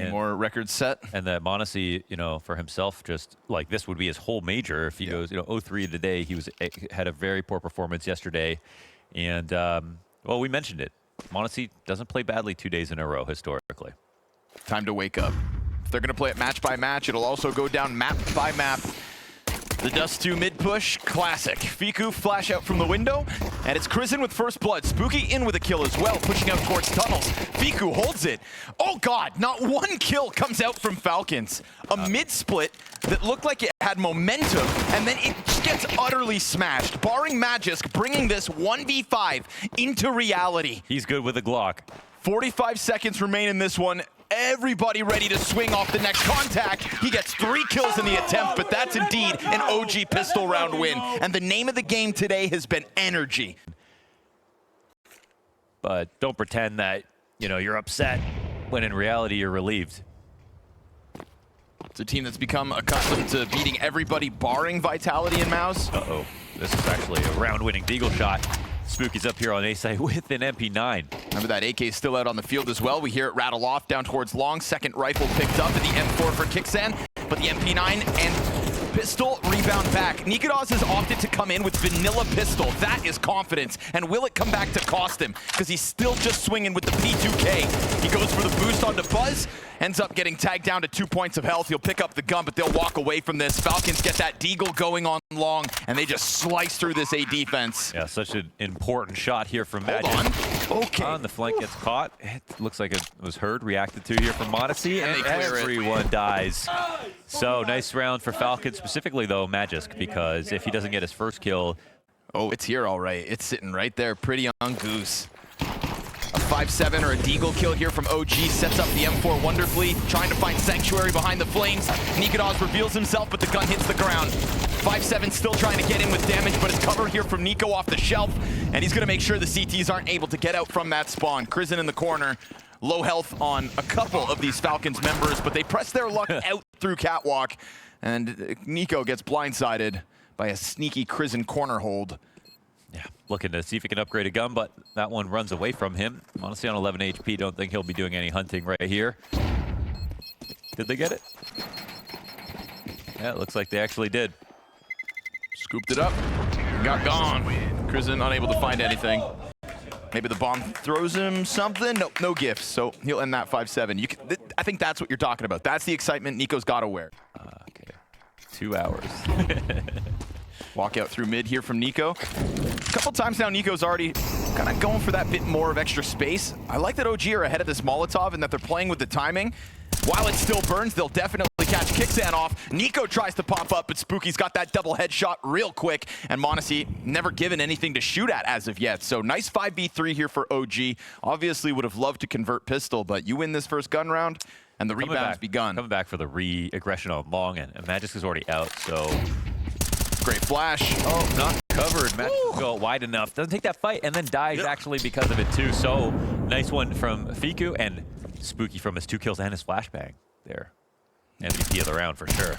Any more records set? And that m0NESY, you know, for himself, just like this would be his whole major if he goes, you know, 0-3 today. He had a very poor performance yesterday. And, well, we mentioned it. m0NESY doesn't play badly 2 days in a row historically. Time to wake up. If they're going to play it match by match, it'll also go down map by map. The Dust 2 mid push, classic. Fiku flash out from the window, and it's Crizin with first blood. Spooky in with a kill as well, pushing out towards tunnels. Fiku holds it. Oh god, not one kill comes out from Falcons. A mid split that looked like it had momentum, and then it just gets utterly smashed. Barring Magisk bringing this 1v5 into reality. He's good with a Glock. 45 seconds remain in this one. Everybody ready to swing off the next contact. He gets 3 kills in the attempt, but that's indeed an OG pistol round win. And the name of the game today has been energy. But don't pretend that, you know, you're upset when in reality you're relieved. It's a team that's become accustomed to beating everybody barring Vitality and Mouse. Uh-oh. This is actually a round-winning Deagle shot. Spooky's up here on A side with an MP9. Remember that AK is still out on the field as well. We hear it rattle off down towards long. Second rifle picked up in the M4 for Kixan, but the MP9 and pistol rebound back. Nikodas has opted to come in with vanilla pistol. That is confidence. And will it come back to cost him? Because he's still just swinging with the P2K. He goes for the boost onto Buzz. Ends up getting tagged down to 2 points of health. He'll pick up the gun, but they'll walk away from this. Falcons get that Deagle going on long, and they just slice through this A defense. Yeah, such an important shot here from Magic. Hold on. Okay. On the flank gets caught. It looks like it was heard, reacted to here from m0NESY, and everyone dies. So nice round for Falcons, specifically though Magisk, because if he doesn't get his first kill. Oh, it's here all right. It's sitting right there, pretty on Goose. A 5-7 or a Deagle kill here from OG sets up the M4 wonderfully, trying to find sanctuary behind the flames. Nikodas reveals himself, but the gun hits the ground. 5-7 still trying to get in with damage, but it's covered here from Nico off the shelf, and he's going to make sure the CTs aren't able to get out from that spawn. Crizin in the corner, low health on a couple of these Falcons members, but they press their luck out through Catwalk, and Nico gets blindsided by a sneaky Crizin corner hold. Yeah, looking to see if he can upgrade a gun, but that one runs away from him. Honestly, on 11 HP, don't think he'll be doing any hunting right here. Did they get it? Yeah, it looks like they actually did. Scooped it up, got gone. Crizin unable to find anything. Maybe the bomb throws him something. Nope, no gifts, so he'll end that 5-7. I think that's what you're talking about. That's the excitement Nico's got to wear. Okay, 2 hours. Walk out through mid here from Nico. A couple times now, Nico's already kind of going for that bit more of extra space. I like that OG are ahead of this Molotov and that they're playing with the timing. While it still burns, they'll definitely catch Kixan off. Nico tries to pop up, but Spooky's got that double headshot real quick, and m0NESY never given anything to shoot at as of yet. So nice 5v3 here for OG. Obviously would have loved to convert pistol, but you win this first gun round, and the rebound's begun. Coming back for the re-aggression on long, and Magisk is already out, so... Great flash. Oh, not covered. Magisk go wide enough. Doesn't take that fight, and then dies actually because of it too. So nice one from Fiku, and Spooky from his 2 kills and his flashbang there. MVP of the round for sure.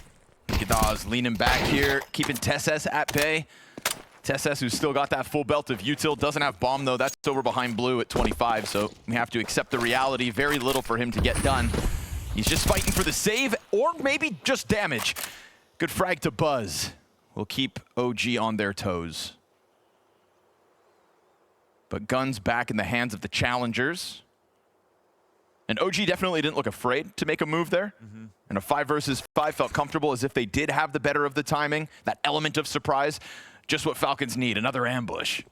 Nikodas leaning back here, keeping Tesses at bay. Tesses, who's still got that full belt of util, doesn't have bomb though. That's over behind blue at 25, so we have to accept the reality. Very little for him to get done. He's just fighting for the save, or maybe just damage. Good frag to Buzz. Will keep OG on their toes. But guns back in the hands of the challengers. And OG definitely didn't look afraid to make a move there. And a 5 versus 5 felt comfortable, as if they did have the better of the timing. That element of surprise. Just what Falcons need, another ambush.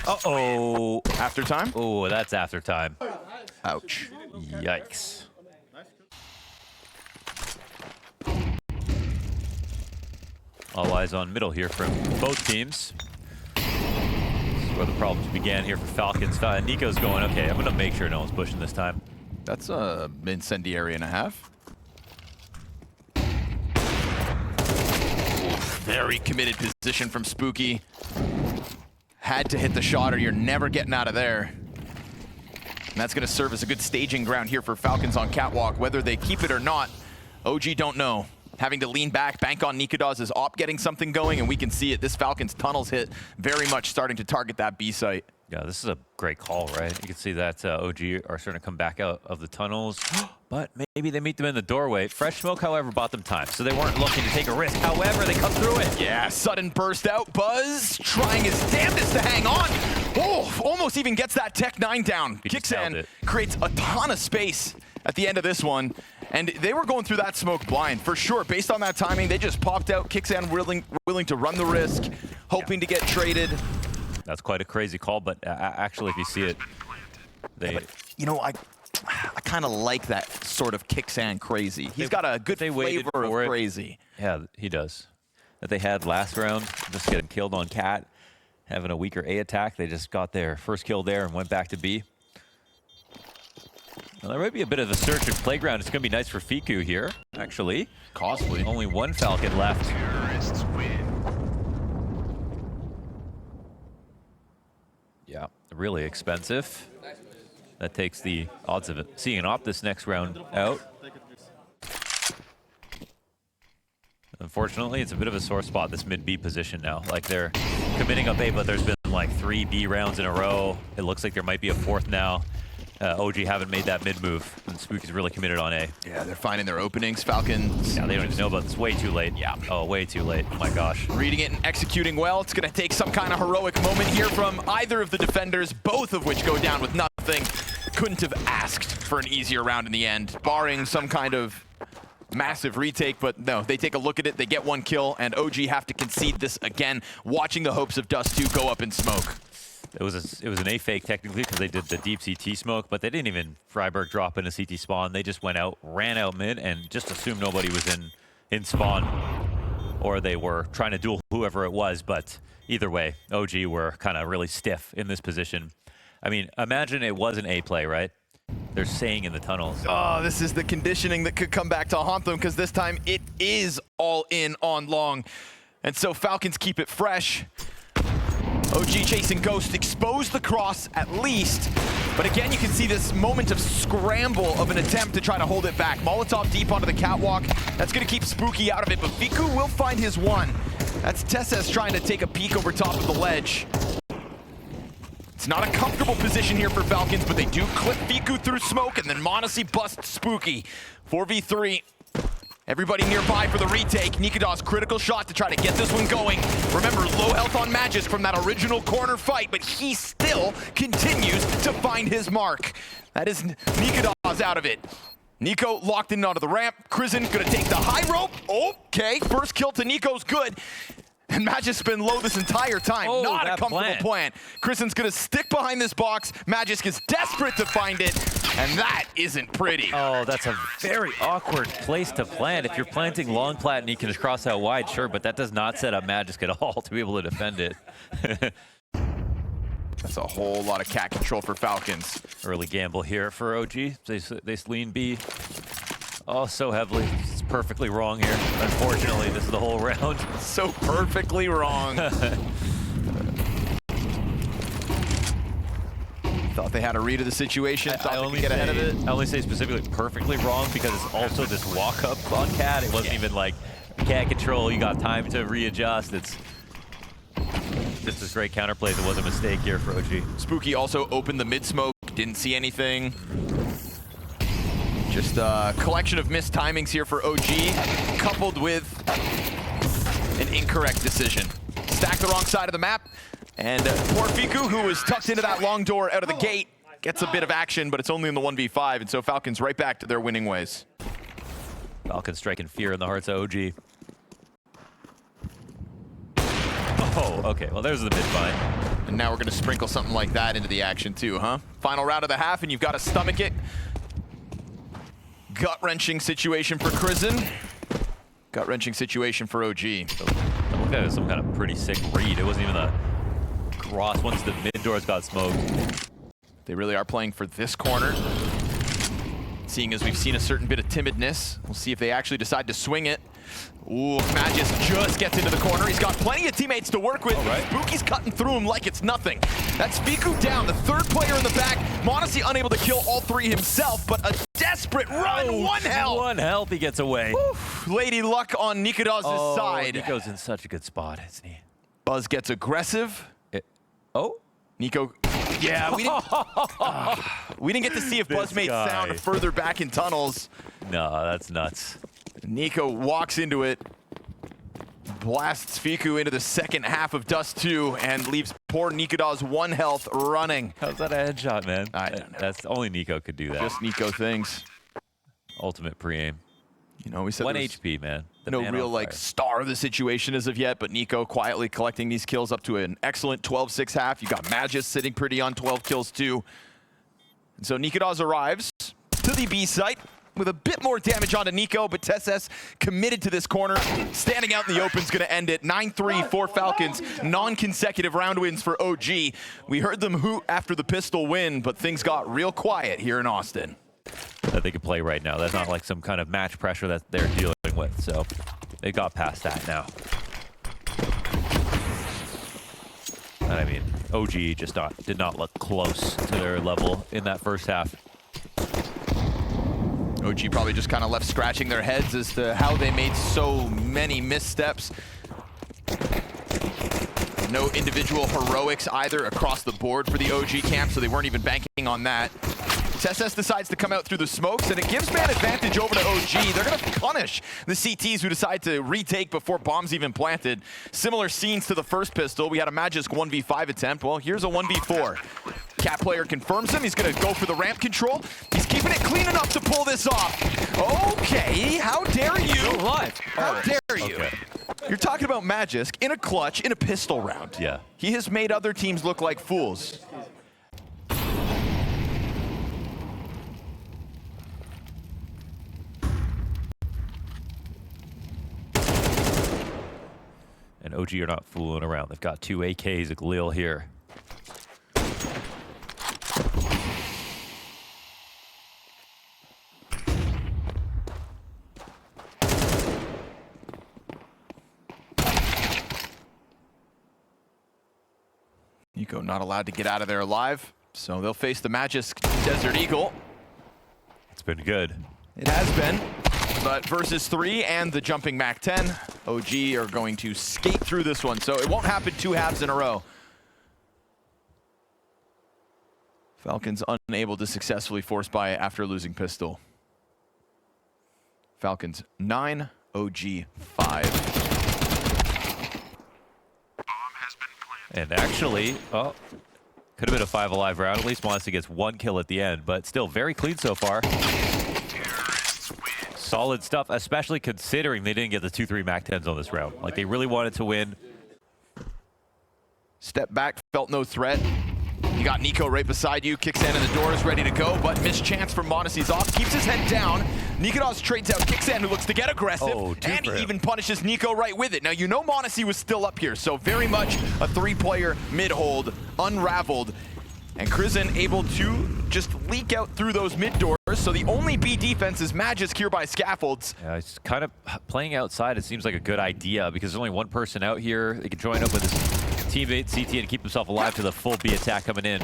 Uh-oh. After time? Oh, that's after time. Ouch. Yikes. All eyes on middle here from both teams. This is where the problems began here for Falcons. Nico's going, okay, I'm going to make sure no one's pushing this time. That's a incendiary and a half. Very committed position from Spooky. Had to hit the shot or you're never getting out of there. And that's going to serve as a good staging ground here for Falcons on Catwalk. Whether they keep it or not, OG don't know. Having to lean back, bank on Nikodas' is op getting something going, and we can see it. This Falcons tunnels hit very much starting to target that B site. Yeah, this is a great call, right? You can see that OG are starting to come back out of the tunnels, but maybe they meet them in the doorway. Fresh Smoke, however, bought them time, so they weren't looking to take a risk. However, they come through it. Yeah, sudden burst out. Buzz trying his damnedest to hang on. Oh, almost even gets that Tech 9 down. Kixan creates a ton of space at the end of this one, and they were going through that smoke blind for sure. Based on that timing, they just popped out. Kixan willing to run the risk, hoping to get traded. That's quite a crazy call, but actually, if you see it, they... Yeah, but, you know, I kind of like that sort of Kixan crazy. He's got a good flavor of crazy. Yeah, he does. That they had last round, just getting killed on Cat, having a weaker A attack. They just got their first kill there and went back to B. Well, there might be a bit of a search and playground. It's going to be nice for Fiku here, actually. Costly. Only one Falcon left. Terrorists win. Yeah, really expensive. That takes the odds of it seeing an op this next round out. Unfortunately, it's a bit of a sore spot, this mid-B position now. Like, they're committing up A, but there's been like 3 B rounds in a row. It looks like there might be a 4th now. OG haven't made that mid-move, and Spooky's really committed on A. Yeah, they're finding their openings. Falcons. Yeah, they don't even know about this. Way too late. Yeah. Oh, way too late. Oh my gosh. Reading it and executing well. It's going to take some kind of heroic moment here from either of the defenders, both of which go down with nothing. Couldn't have asked for an easier round in the end, barring some kind of massive retake, but no, they take a look at it, they get 1 kill, and OG have to concede this again, watching the hopes of Dust 2 go up in smoke. It was an A fake technically because they did the deep CT smoke, but they didn't even Freiburg drop in a CT spawn. They just went out, ran out mid, and just assumed nobody was in spawn, or they were trying to duel whoever it was. But either way, OG were kind of really stiff in this position. I mean, imagine it was an A play, right? They're staying in the tunnels. Oh, this is the conditioning that could come back to haunt them, because this time it is all in on long. And so Falcons keep it fresh. OG chasing Ghost, expose the cross at least. But again, you can see this moment of scramble of an attempt to try to hold it back. Molotov deep onto the catwalk. That's going to keep Spooky out of it, but Fiku will find his one. That's Tesses trying to take a peek over top of the ledge. It's not a comfortable position here for Falcons, but they do clip Fiku through smoke, and then m0NESY busts Spooky. 4v3. Everybody nearby for the retake. Nikadaw's critical shot to try to get this one going. Remember, low health on Magisk from that original corner fight, but he still continues to find his mark. That is Nikadaw's out of it. Nico locked in onto the ramp. Krizen gonna take the high rope. Okay, first kill to Nico's good. And Magisk's been low this entire time. Oh, not a comfortable plan. Krizen's gonna stick behind this box. Magisk is desperate to find it, and that isn't pretty. Oh, that's a very awkward place to plant. If you're planting long plat and you can just cross out wide, sure, but that does not set up Magisk at all to be able to defend it. That's a whole lot of cat control for Falcons. Early gamble here for OG. They lean B. Oh, so heavily. It's perfectly wrong here. Unfortunately, this is the whole round. So perfectly wrong. Thought they had a read of the situation. Thought they could get ahead of it. I only say specifically perfectly wrong because it's also this walk up on Cat. It wasn't even like cat control. You got time to readjust. It's just this great counterplay that was a mistake here for OG. Spooky also opened the mid smoke. Didn't see anything. Just a collection of missed timings here for OG, coupled with an incorrect decision. Stacked the wrong side of the map, and poor Fiku, who was tucked into that long door out of the gate, gets a bit of action, but it's only in the 1v5, and so Falcons right back to their winning ways. Falcons striking fear in the hearts of OG. Oh, okay, well there's the mid-find. And now we're gonna sprinkle something like that into the action too, huh? Final round of the half, and you've got to stomach it. Gut-wrenching situation for Krizen. Gut-wrenching situation for OG. It looked like it was some kind of pretty sick read. It wasn't even the cross once the mid doors got smoked. They really are playing for this corner. Seeing as we've seen a certain bit of timidness, we'll see if they actually decide to swing it. Ooh, Magisk just gets into the corner. He's got plenty of teammates to work with. Right. Spooky's cutting through him like it's nothing. That's Fiku down, the third player in the back. m0NESY unable to kill all 3 himself, but a desperate run. Oh, 1 health. 1 health, he gets away. Oof. Lady luck on Nikadaw's side. Nico's in such a good spot, isn't he? Buzz gets aggressive. Oh, Nico Yeah, we didn't get to see if Buzz made sound further back in tunnels. No, that's nuts. Nico walks into it, blasts Fiku into the second half of Dust 2, and leaves poor Nikodas 1 health running. How's that a headshot, man? I don't know. That's only Nico could do that. Just Nico things. Ultimate pre-aim. You know, we said 1 HP, man. The no man real on like fire. star of the situation as of yet, but Nico quietly collecting these kills up to an excellent 12-6 half. You got Magis sitting pretty on 12 kills too. And so Nikodas arrives to the B site with a bit more damage onto Nico, but TSS committed to this corner. Standing out in the open is going to end it. 9-3 for Falcons. Non-consecutive round wins for OG. We heard them hoot after the pistol win, but things got real quiet here in Austin. That they can play right now. That's not like some kind of match pressure that they're dealing with. So they got past that now. And I mean, OG just did not look close to their level in that first half. OG probably just kind of left scratching their heads as to how they made so many missteps. No individual heroics either across the board for the OG camp, so they weren't even banking on that. TSS decides to come out through the smokes, and it gives man advantage over to OG. They're going to punish the CTs who decide to retake before bombs even planted. Similar scenes to the first pistol. We had a Magisk 1v5 attempt. Well, here's a 1v4. Cat player confirms him. He's going to go for the ramp control. He's keeping it clean enough to pull this off. Okay, how dare you? How dare you? Okay. You're talking about Magisk in a clutch in a pistol round. Yeah. He has made other teams look like fools. And OG are not fooling around. They've got 2 AKs, a Galil here. Nico not allowed to get out of there alive, so they'll face the Magisk Desert Eagle. It's been good. It has been, but versus 3 and the jumping Mac 10, OG are going to skate through this one, so it won't happen 2 halves in a row. Falcons unable to successfully force buy after losing pistol. Falcons 9, OG 5. And actually, could have been a 5 alive round. At least Monster gets 1 kill at the end, but still very clean so far. Solid stuff, especially considering they didn't get the 2-3 Mac 10s on this round. Like, they really wanted to win. Step back, felt no threat. You got Nico right beside you, kicks in the doors, ready to go, but missed chance from Monacy's off, keeps his head down. Nikodas trades out Kixan, who looks to get aggressive, and he even punishes Nico right with it. Now, you know Monacy was still up here, so very much a 3-player mid-hold, unraveled, and Krizen able to just leak out through those mid doors, so the only B defense is Magisk here by scaffolds. Yeah, it's kind of playing outside. It seems like a good idea because there's only one person out here. They can join up with his teammate CT and keep himself alive to the full B attack coming in.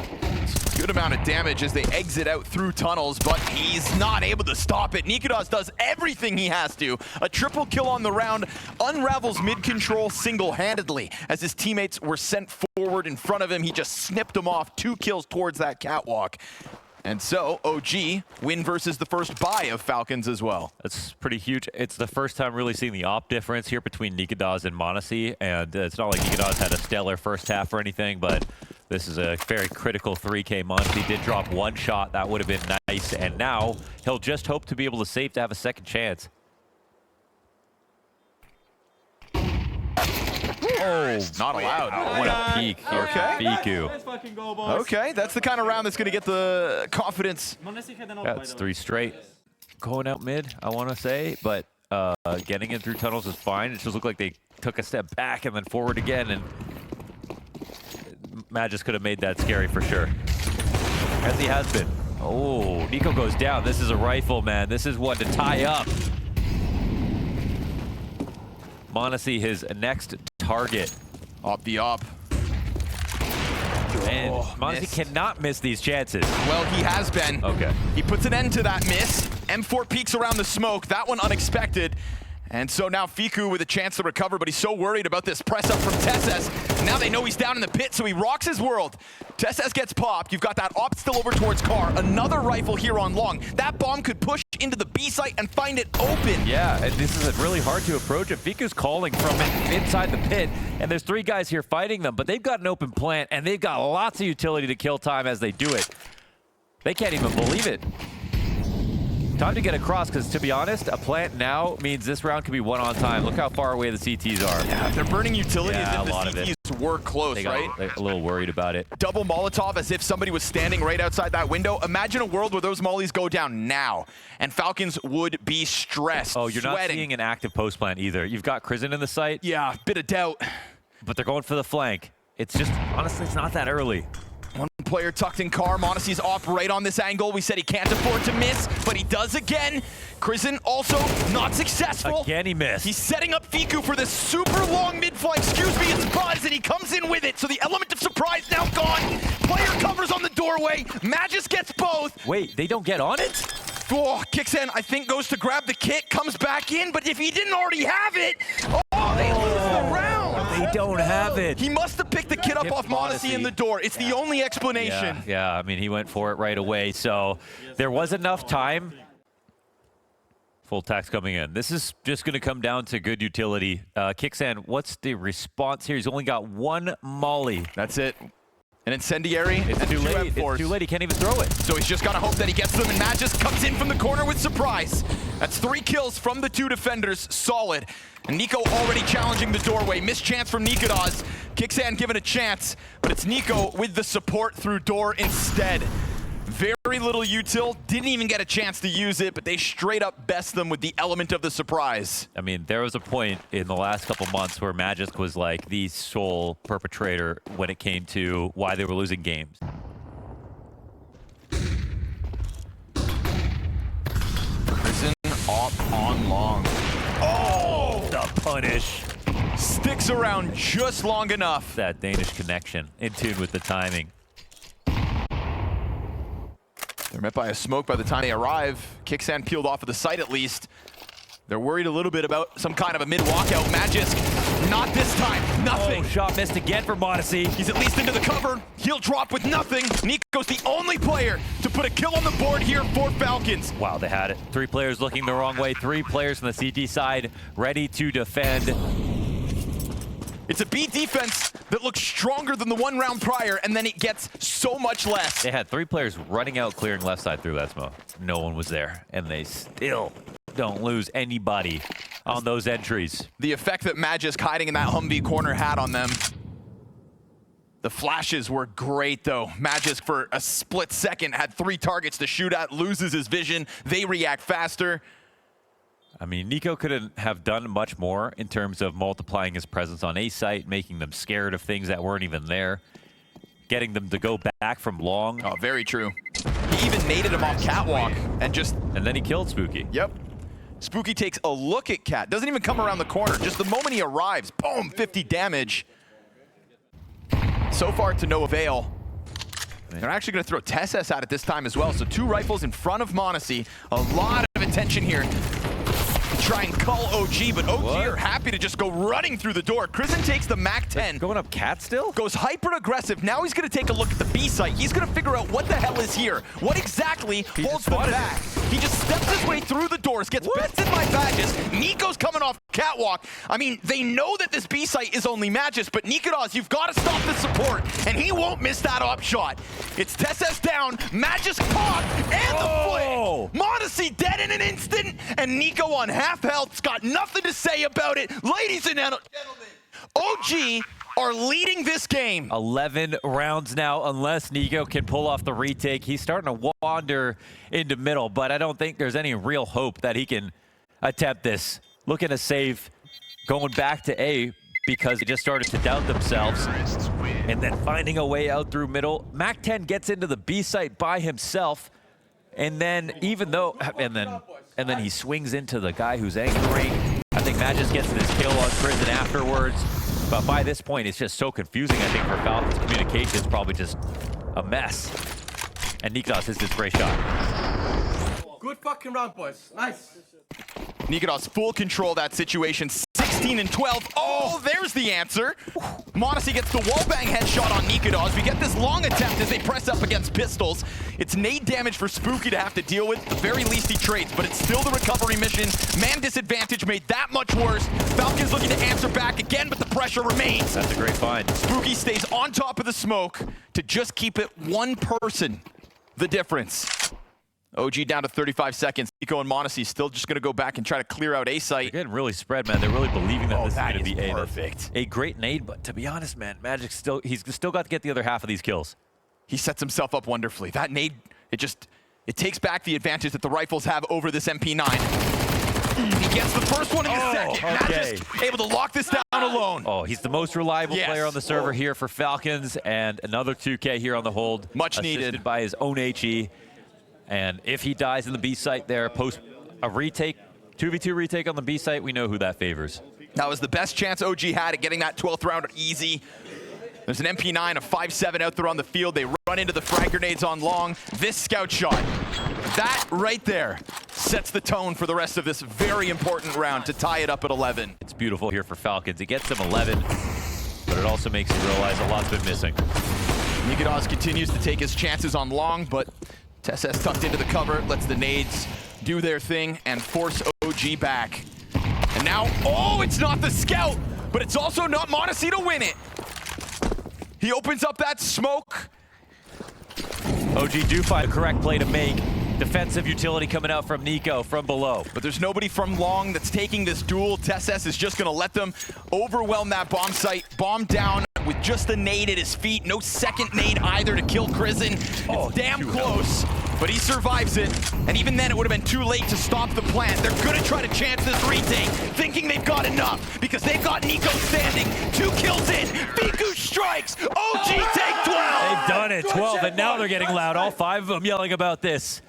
Good amount of damage as they exit out through tunnels, but he's not able to stop it. Nikodas does everything he has to. A triple kill on the round, unravels mid-control single-handedly. As his teammates were sent forward in front of him, he just snipped them off. 2 kills towards that catwalk. And so, OG win versus the first buy of Falcons as well. That's pretty huge. It's the first time really seeing the op difference here between Nikodas and Monacy, and it's not like Nikodas had a stellar first half or anything, but this is a very critical 3K. Monacy did drop 1 shot. That would have been nice, and now he'll just hope to be able to save to have a second chance. Oh, not allowed. What a peek here. Okay. Fiku. Let's fucking go, boys. Okay, that's the kind of round that's going to get the confidence. That's 3 straight. Going out mid, I want to say, but getting in through tunnels is fine. It just looked like they took a step back and then forward again, and Magis could have made that scary for sure. As he has been. Oh, Nico goes down. This is a rifle, man. This is one to tie up. Monacy, his next target. Op the op. And Monacy cannot miss these chances. Well, he has been. Okay. He puts an end to that miss. M4 peeks around the smoke. That one unexpected. And so now Fiku with a chance to recover, but he's so worried about this press up from Tesses. Now they know he's down in the pit, so he rocks his world. Tesses gets popped. You've got that op still over towards Car. Another rifle here on long. That bomb could push into the B site and find it open. Yeah, and this is really hard to approach. If Fiku's calling from inside the pit, and there's 3 guys here fighting them, but they've got an open plant, and they've got lots of utility to kill time as they do it. They can't even believe it. Time to get across, because to be honest, a plant now means this round could be won on time. Look how far away the CTs are. Yeah, they're burning utilities Yeah, if the CTs were close, They right? got a little worried about it. Double Molotov as if somebody was standing right outside that window. Imagine a world where those mollies go down now, and Falcons would be stressed, Oh, you're not sweating. seeing an active post plant either. You've got Crizzen in the site. Yeah, bit of doubt. But they're going for the flank. It's just, honestly, it's not that early. One player tucked in Car. Monacy's off right on this angle. We said he can't afford to miss, but he does again. Crizzen also not successful. Again, he missed. He's setting up Fiku for this super long mid-flight. Excuse me, it's Buzz, and he comes in with it. So the element of surprise now gone. Player covers on the doorway. Magus gets both. Wait, they don't get on it? Oh, Kixen, I think, goes to grab the kit, comes back in, but if he didn't already have it, oh, they lose the round. They don't have it. He must have picked the kit up off Monacy in the door. It's the only explanation. Yeah, I mean, he went for it right away. So there was enough time. Full tax coming in. This is just going to come down to good utility. Kixan, what's the response here? He's only got 1 molly. That's it. An incendiary. It's and too 2 late. M4s. It's too late. He can't even throw it. So he's just got to hope that he gets them, and Magus comes in from the corner with surprise. That's 3 kills from the 2 defenders. Solid. And Nico already challenging the doorway. Missed chance from Nikodas. Kixan given a chance, but it's Nico with the support through door instead. Very little util. Didn't even get a chance to use it, but they straight up best them with the element of the surprise. I mean, there was a point in the last couple months where Magisk was like the sole perpetrator when it came to why they were losing games. Crizzen off on long. Oh! The punish. Sticks around just long enough. That Danish connection in tune with the timing. They're met by a smoke by the time they arrive. Kixan peeled off of the site at least. They're worried a little bit about some kind of a mid-walkout. Magisk, not this time. Nothing. Oh, shot missed again for Monacy. He's at least into the cover. He'll drop with nothing. Nico's the only player to put a kill on the board here for Falcons. Wow, they had it. 3 players looking the wrong way. 3 players from the CT side ready to defend. It's a B defense that looks stronger than the 1 round prior, and then it gets so much less. They had 3 players running out, clearing left side through that smoke. No one was there, and they still don't lose anybody on those entries. The effect that Magisk hiding in that Humvee corner had on them. The flashes were great, though. Magisk, for a split second, had 3 targets to shoot at, loses his vision. They react faster. I mean, Nico couldn't have done much more in terms of multiplying his presence on A site, making them scared of things that weren't even there, getting them to go back from long. Oh, very true. He even naded him off Catwalk and just... And then he killed Spooky. Yep. Spooky takes a look at Cat. Doesn't even come around the corner. Just the moment he arrives, boom, 50 damage. So far to no avail. They're actually going to throw Tesses out at this time as well. So 2 rifles in front of Monacy. A lot of attention here. Try and cull OG, but OG are happy to just go running through the door. Crizzen takes the MAC-10. Going up Cat still? Goes hyper-aggressive. Now he's going to take a look at the B site. He's going to figure out what the hell is here. What exactly holds them back? He just steps his way through the doors, gets bested by Magus. Nico's coming off Catwalk. I mean, they know that this B site is only Magus, but Nikodas, you've got to stop the support, and he won't miss that op shot. It's Tesses down, Magus popped, and the flick. Monacy dead in an instant, and Nico on half health's got nothing to say about it. Ladies and gentlemen, OG are leading this game. 11 rounds now, unless Nico can pull off the retake. He's starting to wander into middle, but I don't think there's any real hope that he can attempt this. Looking to save, going back to A because they just started to doubt themselves, and then finding a way out through middle. MAC-10 gets into the B site by himself, and then and then he swings into the guy who's anchoring. I think Magisk gets this kill on Crizzen afterwards. But by this point, it's just so confusing, I think, for Falcons. Communication is probably just a mess. And Nikos hits this great shot. Good fucking round, boys. Nice. Nikodos full control of that situation. 16 and 12. Oh, there's the answer. Modesty gets the wallbang headshot on Nikodos. We get this long attempt as they press up against pistols. It's nade damage for Spooky to have to deal with. At the very least he trades, but it's still the recovery mission. Man disadvantage made that much worse. Falcons looking to answer back again, but the pressure remains. That's a great find. Spooky stays on top of the smoke to just keep it one person the difference. OG down to 35 seconds. Nico and Monacy still just going to go back and try to clear out A site. They're getting really spread, man. They're really believing that this is going to be perfect. A great nade, but to be honest, man, Magic's he's still got to get the other half of these kills. He sets himself up wonderfully. That nade, it takes back the advantage that the rifles have over this MP9. He gets the first one in the second. Okay. Magisk able to lock this down alone. Oh, he's the most reliable player on the server here for Falcons, and another 2K here on the hold. Much needed. Assisted by his own HE. And if he dies in the B site there, post a retake, 2v2 retake on the B site, we know who that favors. That was the best chance OG had at getting that 12th round easy. There's an MP9, a 5.7 out there on the field. They run into the frag grenades on long. This scout shot, that right there sets the tone for the rest of this very important round to tie it up at 11. It's beautiful here for Falcons. It gets them 11, but it also makes you realize a lot's been missing. Nikodos continues to take his chances on long, but TSS tucked into the cover, lets the nades do their thing and force OG back. And now, oh, it's not the scout, but it's also not Monacy to win it. He opens up that smoke. OG do find the correct play to make. Defensive utility coming out from Nico from below. But there's nobody from long that's taking this duel. TSS is just gonna let them overwhelm that bomb site. Bomb down with just a nade at his feet. No second nade either to kill Crizzen. It's damn close, but he survives it. And even then it would have been too late to stop the plant. They're gonna try to chance this retake, thinking they've got enough because they've got Nico standing. 2 kills in, Fiku strikes, OG take 12! They've done it, 12, and now they're getting loud. All 5 of them yelling about this.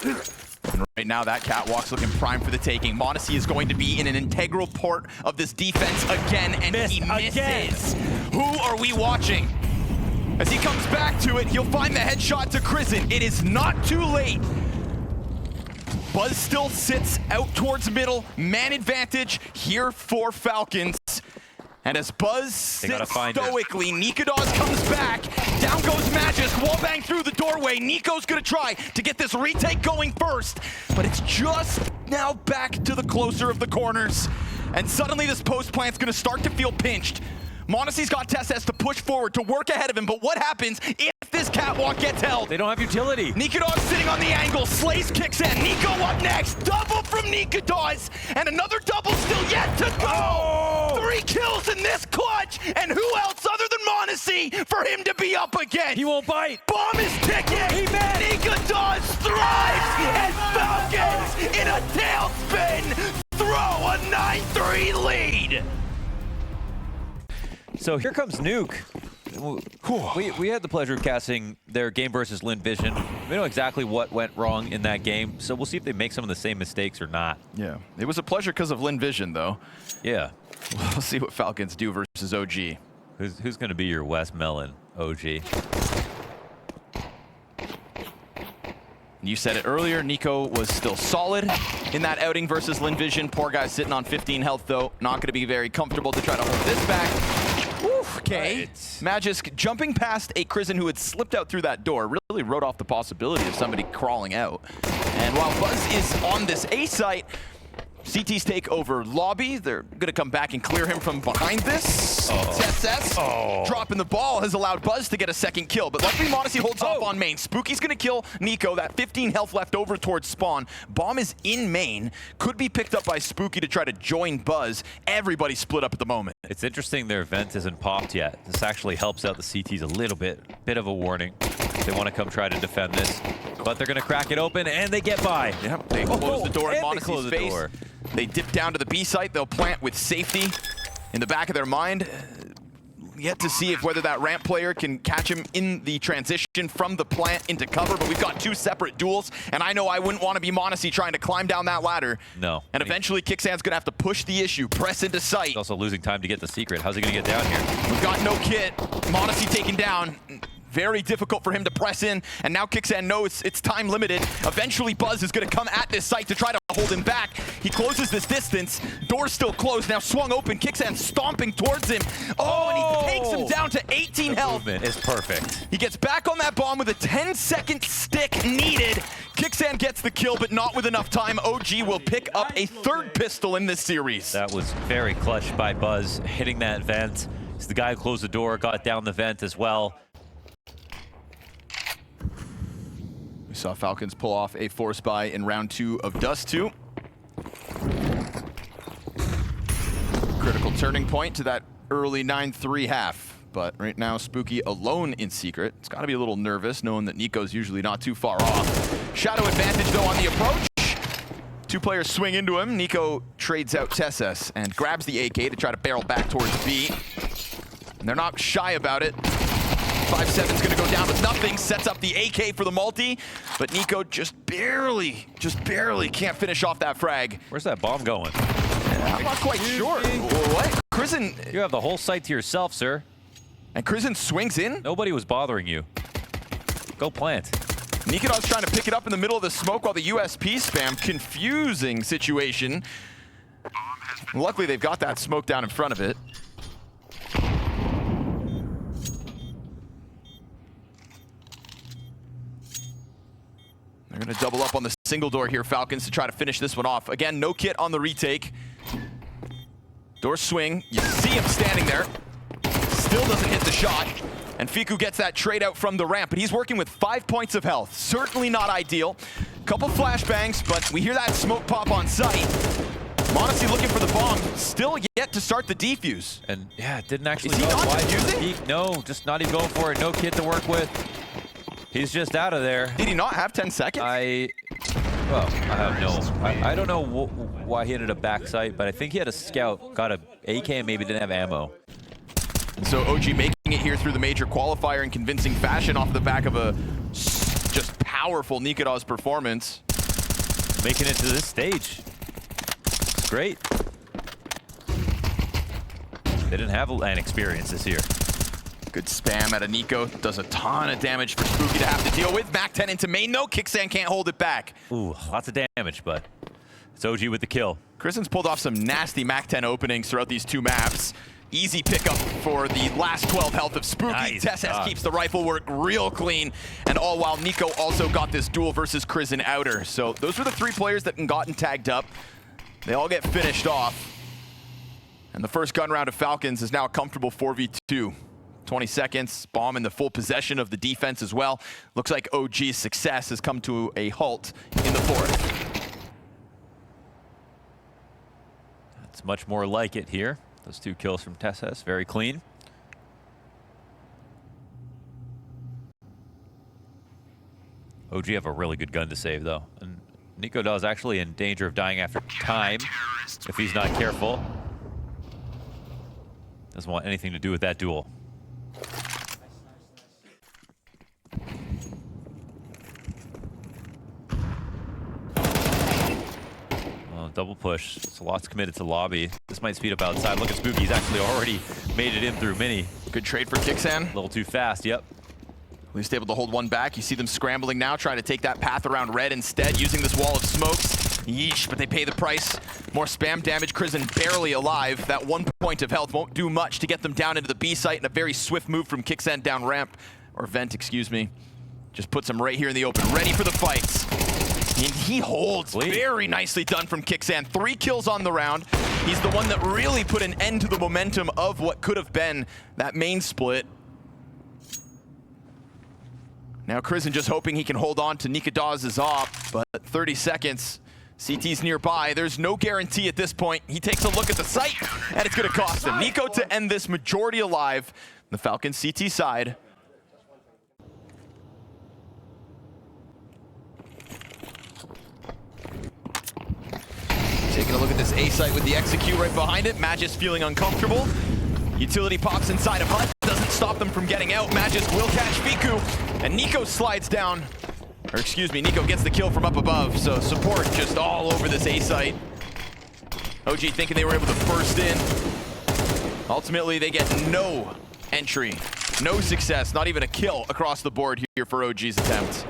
And right now, that catwalk's looking prime for the taking. Monacy is going to be in an integral part of this defense again, and he misses. Who are we watching? As he comes back to it, he'll find the headshot to Crizzen. It is not too late. Buzz still sits out towards middle. Man advantage here for Falcons. And as Buzz sits stoically, Nikodos comes back. Down goes Magisk, wallbang through the doorway. Nico's gonna try to get this retake going first, but it's just now back to the closer of the corners. And suddenly this post plant's gonna start to feel pinched. Monacy's got TSS to push forward, to work ahead of him, but what happens if this catwalk gets held? They don't have utility. Nikodos sitting on the angle, Slays kicks in, Nico up next, double from Nikodos, and another double still yet to go! 3 kills in this clutch, and who else other than Monacy for him to be up again? He won't bite. Bomb is ticking! Nikodos thrives, and Falcons in a tailspin throw a 9-3 lead! So here comes Nuke. We had the pleasure of casting their game versus Lin Vision. We know exactly what went wrong in that game, so we'll see if they make some of the same mistakes or not. Yeah, it was a pleasure because of Lin Vision, though. Yeah. We'll see what Falcons do versus OG. Who's going to be your West Melon, OG? You said it earlier, Nico was still solid in that outing versus Lin Vision. Poor guy sitting on 15 health, though. Not going to be very comfortable to try to hold this back. Okay, right. Magisk jumping past a Crizzen who had slipped out through that door really wrote off the possibility of somebody crawling out. And while Buzz is on this A site, CT's take over lobby. They're going to come back and clear him from behind this. TSS dropping the ball has allowed Buzz to get a second kill, but luckily Monacy holds off on main. Spooky's going to kill Nico. That 15 health left over towards spawn. Bomb is in main. Could be picked up by Spooky to try to join Buzz. Everybody split up at the moment. It's interesting their vent isn't popped yet. This actually helps out the CTs a little bit. Bit of a warning. They want to come try to defend this, but they're going to crack it open, and they get by. Yep, they close the door in Monacy's face. They dip down to the B site. They'll plant with safety in the back of their mind. Yet to see if whether that ramp player can catch him in the transition from the plant into cover, but we've got 2 separate duels, and I know I wouldn't want to be Monacy trying to climb down that ladder. No. And eventually Kicksan's gonna have to push the issue, press into sight. He's also losing time to get the secret. How's he gonna get down here? We've got no kit. Monacy taken down. Very difficult for him to press in, and now Kixan knows it's time limited. Eventually Buzz is going to come at this site to try to hold him back. He closes this distance. Door's still closed, now swung open. Kixan stomping towards him. Oh, and he takes him down to 18 health. Movement is perfect. He gets back on that bomb with a 10-second stick needed. Kixan gets the kill, but not with enough time. OG will pick up a third pistol in this series. That was very clutch by Buzz, hitting that vent. He's the guy who closed the door, got down the vent as well. We saw Falcons pull off a force buy in round 2 of Dust 2. Critical turning point to that early 9-3 half. But right now, Spooky alone in secret. It's got to be a little nervous, knowing that Nico's usually not too far off. Shadow advantage, though, on the approach. 2 players swing into him. Nico trades out Tessus and grabs the AK to try to barrel back towards B. And they're not shy about it. 5-7's gonna go down with nothing, sets up the AK for the multi, but Nico just barely can't finish off that frag. Where's that bomb going? I'm not quite sure. What? Crizzen... You have the whole site to yourself, sir. And Crizzen swings in? Nobody was bothering you. Go plant. Nikodov's trying to pick it up in the middle of the smoke while the USP spam. Confusing situation. Luckily, they've got that smoke down in front of it. They're going to double up on the single door here, Falcons, to try to finish this one off. Again, no kit on the retake. Door swing. You see him standing there. Still doesn't hit the shot. And Fiku gets that trade out from the ramp, but he's working with 5 points of health. Certainly not ideal. Couple flashbangs, but we hear that smoke pop on sight. Monacy looking for the bomb. Still yet to start the defuse. And yeah, didn't actually Is he know not why defusing? peek. No, just not even going for it. No kit to work with. He's just out of there. Did he not have 10 seconds? I don't know why he ended up backside, but I think he had a scout, got a AK, and maybe didn't have ammo. So OG making it here through the major qualifier in convincing fashion off the back of a just powerful Nikodov's performance. Making it to this stage. It's great. They didn't have an experience this year. Good spam out of Nico. Does a ton of damage for Spooky to have to deal with. Mac 10 into main, though. Kixan can't hold it back. Ooh, lots of damage, but it's OG with the kill. Kristen's pulled off some nasty Mac 10 openings throughout these 2 maps. Easy pickup for the last 12 health of Spooky. Nice. Tessus keeps the rifle work real clean. And all while Nico also got this duel versus Kriz in outer. So those were the 3 players that gotten tagged up. They all get finished off. And the first gun round of Falcons is now a comfortable 4v2. 20 seconds, bomb in the full possession of the defense as well. Looks like OG's success has come to a halt in the 4th. That's much more like it here. Those 2 kills from Tessus, very clean. OG have a really good gun to save, though. And Nico is actually in danger of dying after time if he's not careful. Doesn't want anything to do with that duel. Double push. So lots committed to lobby. This might speed up outside. Look at Spooky. He's actually already made it in through mini. Good trade for Kixan. A little too fast, yep. At least able to hold one back. You see them scrambling now, trying to take that path around red instead, using this wall of smokes. Yeesh, but they pay the price. More spam damage. Krizen barely alive. That 1 point of health won't do much to get them down into the B site, and a very swift move from Kixan down ramp, or vent, excuse me. Just puts him right here in the open, ready for the fights. And he holds. Very nicely done from Kixan. 3 kills on the round. He's the one that really put an end to the momentum of what could have been that main split. Now Krizen just hoping he can hold on to Nikodov's op, but 30 seconds. CT's nearby. There's no guarantee at this point. He takes a look at the site, and it's going to cost him. Nico to end this majority alive. The Falcons CT side. Taking a look at this A site with the execute right behind it. Magis feeling uncomfortable. Utility pops inside of Hut. Doesn't stop them from getting out. Magis will catch Fiku. And Nico slides down. Or excuse me, Nico gets the kill from up above. So support just all over this A site. OG thinking they were able to burst in. Ultimately, they get no entry No success, not even a kill across the board here for OG's attempts.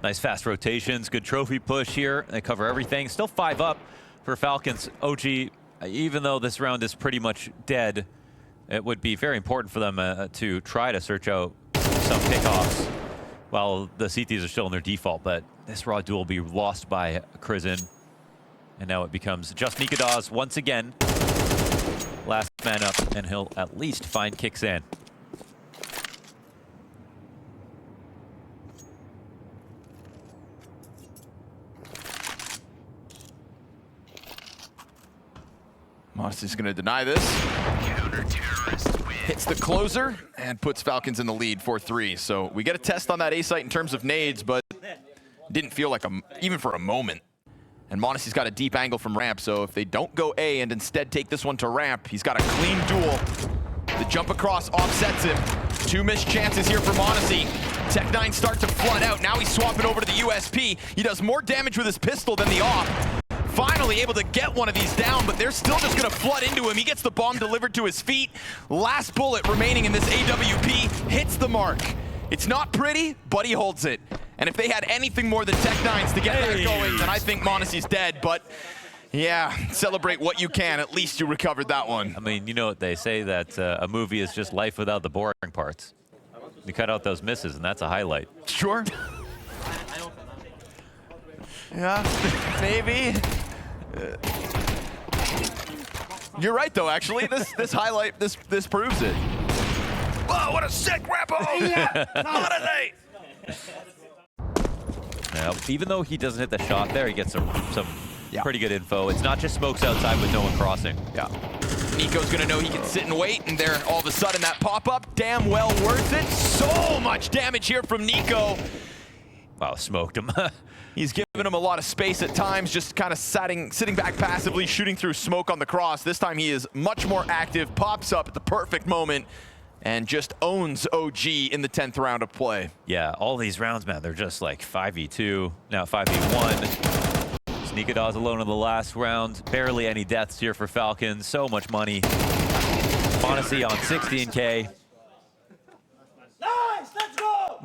Nice fast rotations, good trophy push here. They cover everything. Still 5 up for Falcons. OG, even though this round is pretty much dead, it would be very important for them to try to search out some pickoffs while the CTs are still in their default. But this raw duel will be lost by Crizin. And now it becomes just Nikadaz once again. Last man up, and he'll at least find Kixan. Monacy's going to deny this. Hits the closer and puts Falcons in the lead 4-3. So we get a test on that A site in terms of nades, but didn't feel like even for a moment. And Monacy's got a deep angle from ramp, so if they don't go A and instead take this one to ramp, he's got a clean duel. The jump across offsets him. 2 missed chances here for Monacy. Tech9 start to flood out. Now he's swapping over to the USP. He does more damage with his pistol than the op. Finally able to get one of these down, but they're still just gonna flood into him. He gets the bomb delivered to his feet. Last bullet remaining in this AWP hits the mark. It's not pretty, but he holds it. And if they had anything more than Tech9s to get that going, then I think Monacy's dead. But yeah, celebrate what you can. At least you recovered that one. I mean, you know what they say, that a movie is just life without the boring parts. You cut out those misses, and that's a highlight. Sure. Yeah, maybe. You're right, though. Actually, this highlight this proves it. Whoa! What a sick rap! Oh yeah! Not a night. Now, even though he doesn't hit the shot there, he gets some pretty good info. It's not just smokes outside with no one crossing. Yeah. Nico's gonna know he can sit and wait, and there all of a sudden that pop-up, damn well worth it. So much damage here from Nico. Wow, smoked him. He's given him a lot of space at times, just kind of sitting back passively, shooting through smoke on the cross. This time he is much more active, pops up at the perfect moment, and just owns OG in the 10th round of play. Yeah, all these rounds, man, they're just like 5v2, now 5v1. Sneakadaw's alone in the last round. Barely any deaths here for Falcons. So much money. Monacy on 16K. Nice, let's go!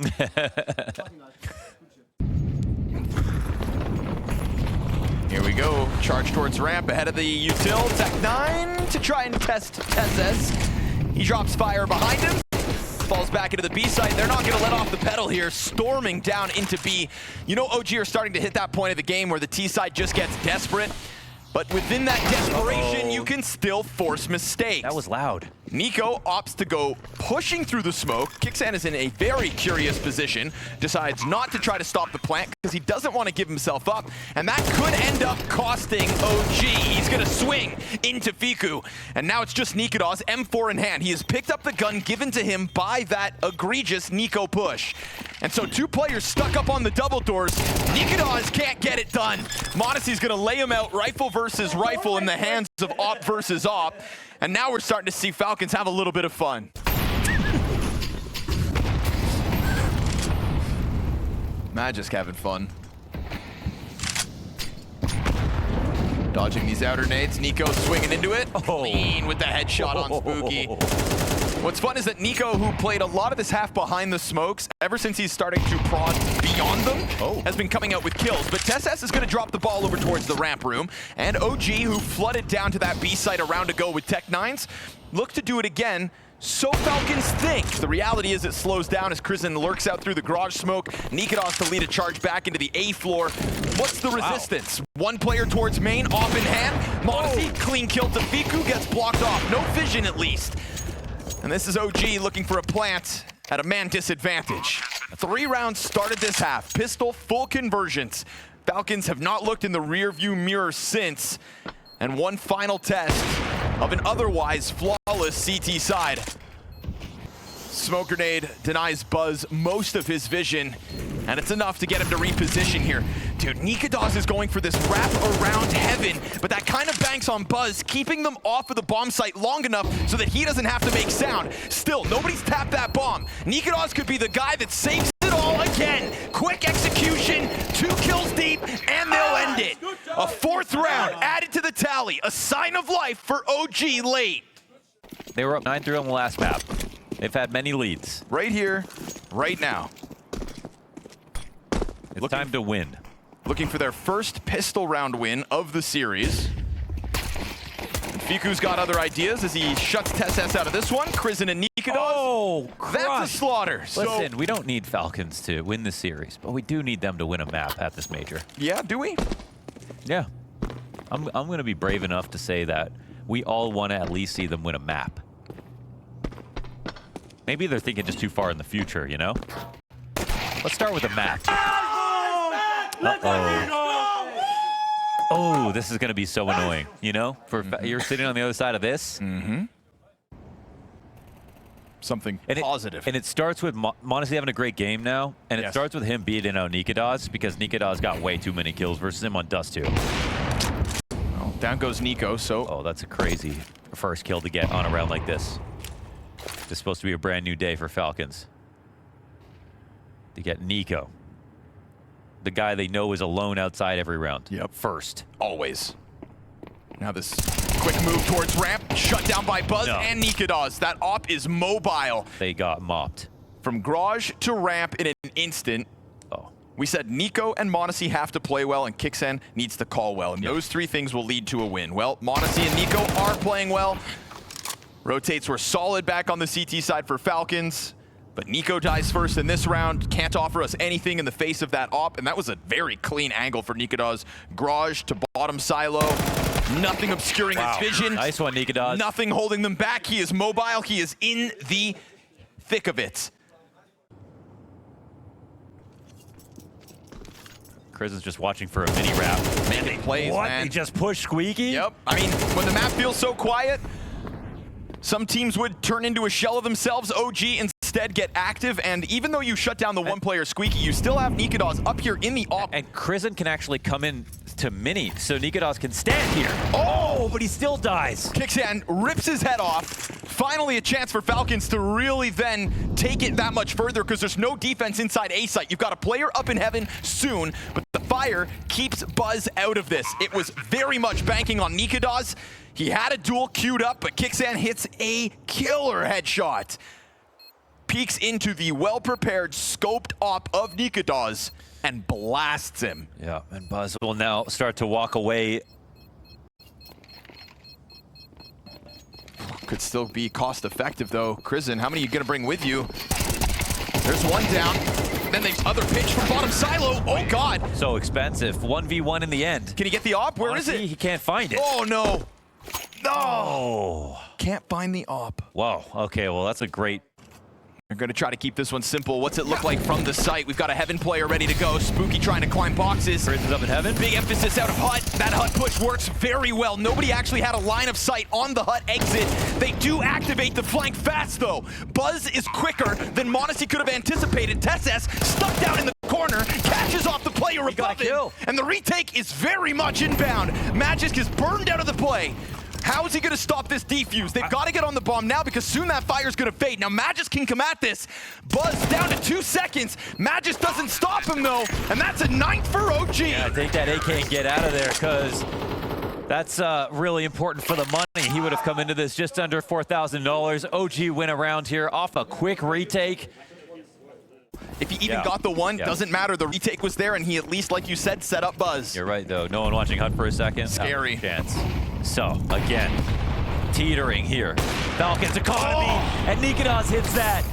Here we go, charge towards ramp ahead of the util. Tech9 to try and test Tezes. He drops fire behind him, falls back into the B site. They're not gonna let off the pedal here, storming down into B. You know OG are starting to hit that point of the game where the T side just gets desperate. But within that desperation, you can still force mistakes. That was loud. Nico opts to go pushing through the smoke. Kixan is in a very curious position, decides not to try to stop the plant because he doesn't want to give himself up, and that could end up costing OG. He's gonna swing into Fiku, and now it's just Nikadaz, M4 in hand. He has picked up the gun given to him by that egregious Nico push. And so 2 players stuck up on the double doors. Nikadaz can't get it done. Monacy's gonna lay him out rifle versus rifle in the hands of op versus op. And now we're starting to see Falcons have a little bit of fun. Magic having fun. Dodging these outer nades. Nico swinging into it. Clean with the headshot on Spooky. What's fun is that Nico, who played a lot of this half behind the smokes, ever since he's starting to prod beyond them, has been coming out with kills. But Tess is going to drop the ball over towards the ramp room. And OG, who flooded down to that B site a round ago with Tech9s, look to do it again. So Falcons think. The reality is it slows down as Crizin lurks out through the garage smoke. Nikadaz to lead a charge back into the A floor. What's the resistance? One player towards main, off in hand. Monacy, clean kill to Fiku, gets blocked off. No vision at least. And this is OG looking for a plant at a man disadvantage. 3 rounds started this half. Pistol, full conversions. Falcons have not looked in the rearview mirror since. And one final test of an otherwise flawless CT side. Smoke grenade denies Buzz most of his vision, and it's enough to get him to reposition here. Dude, Nikadaz is going for this wrap around heaven, but that kind of banks on Buzz, keeping them off of the bomb site long enough so that he doesn't have to make sound. Still, nobody's tapped that bomb. Nikadaz could be the guy that saves it all again. Quick execution, 2 kills deep, and they'll end it. A 4th round added to the tally, a sign of life for OG late. They were up 9-3 on the last map. They've had many leads. Right here, right now. It's time to win. Looking for their first pistol round win of the series. And Fiku's got other ideas as he shuts TSS out of this one. Krizen and Nikados. Oh, that's a slaughter. Listen, we don't need Falcons to win the series, but we do need them to win a map at this major. Yeah, do we? Yeah. I'm going to be brave enough to say that we all want to at least see them win a map. Maybe they're thinking just too far in the future, you know? Let's start with a map. Uh-oh. Oh, this is going to be so annoying, you know? You're sitting on the other side of this. Something and positive. And it starts with Monacy having a great game now, and it starts with him beating out Nikados because Nikados got way too many kills versus him on Dust 2. Well, down goes Nico, so... Oh, that's a crazy first kill to get on a round like this. It's supposed to be a brand new day for Falcons. To get Nico. The guy they know is alone outside every round. Yep. First. Always. Now this quick move towards ramp, shut down by Buzz and Nikados. That op is mobile. They got mopped. From garage to ramp in an instant. Oh. We said Nico and Monacy have to play well and Kixen needs to call well. And those three things will lead to a win. Well, Monacy and Nico are playing well. Rotates were solid back on the CT side for Falcons. But Nico dies first in this round. Can't offer us anything in the face of that op. And that was a very clean angle for Nikados. Garage to bottom silo. Nothing obscuring his vision. Nice one, Nikados. Nothing holding them back. He is mobile. He is in the thick of it. Krizen's just watching for a mini wrap. Man, they plays, what? man. They just push Squeaky? Yep. I mean, when the map feels so quiet, some teams would turn into a shell of themselves. OG instead get active, and even though you shut down the one-player Squeaky, you still have Nikados up here in the op. And Krizen can actually come in to mini, so Nikados can stand here. Oh, but he still dies. Kixan rips his head off. Finally a chance for Falcons to really then take it that much further because there's no defense inside A site. You've got a player up in heaven soon, but the fire keeps Buzz out of this. It was very much banking on Nikados. He had a duel queued up, but Kixan hits a killer headshot. Peeks into the well-prepared, scoped op of Nikados and blasts him. Yeah, and Buzz will now start to walk away. Could still be cost-effective, though. Krizen, how many are you going to bring with you? There's one down. Then there's other pitch from bottom silo. Oh, God. So expensive. 1v1 in the end. Can he get the op? Where is it? He can't find it. Oh, no. No. Oh. Can't find the op. Wow. Okay, well, that's a great... They're going to try to keep this one simple. What's it look like from the site? We've got a Heaven player ready to go. Spooky trying to climb boxes. Krizen's up in Heaven. Big emphasis out of Hut. That Hut push works very well. Nobody actually had a line of sight on the Hut exit. They do activate the flank fast, though. Buzz is quicker than Monacy could have anticipated. TSS stuck down in the corner, catches off the player above him. And the retake is very much inbound. Magisk is burned out of the play. How is he going to stop this defuse? They've got to get on the bomb now because soon that fire's going to fade. Now Magisk can come at this. Buzz down to 2 seconds. Magisk doesn't stop him though, and that's a 9th for OG. Yeah, I think that AK can get out of there because that's really important for the money. He would have come into this just under $4,000. OG win around here off a quick retake. If he even got the one, doesn't matter. The retake was there, and he at least, like you said, set up Buzz. You're right, though. No one watching Hut for a second. Scary. Chance. So, again, teetering here. Falcons economy, and Nikados hits that.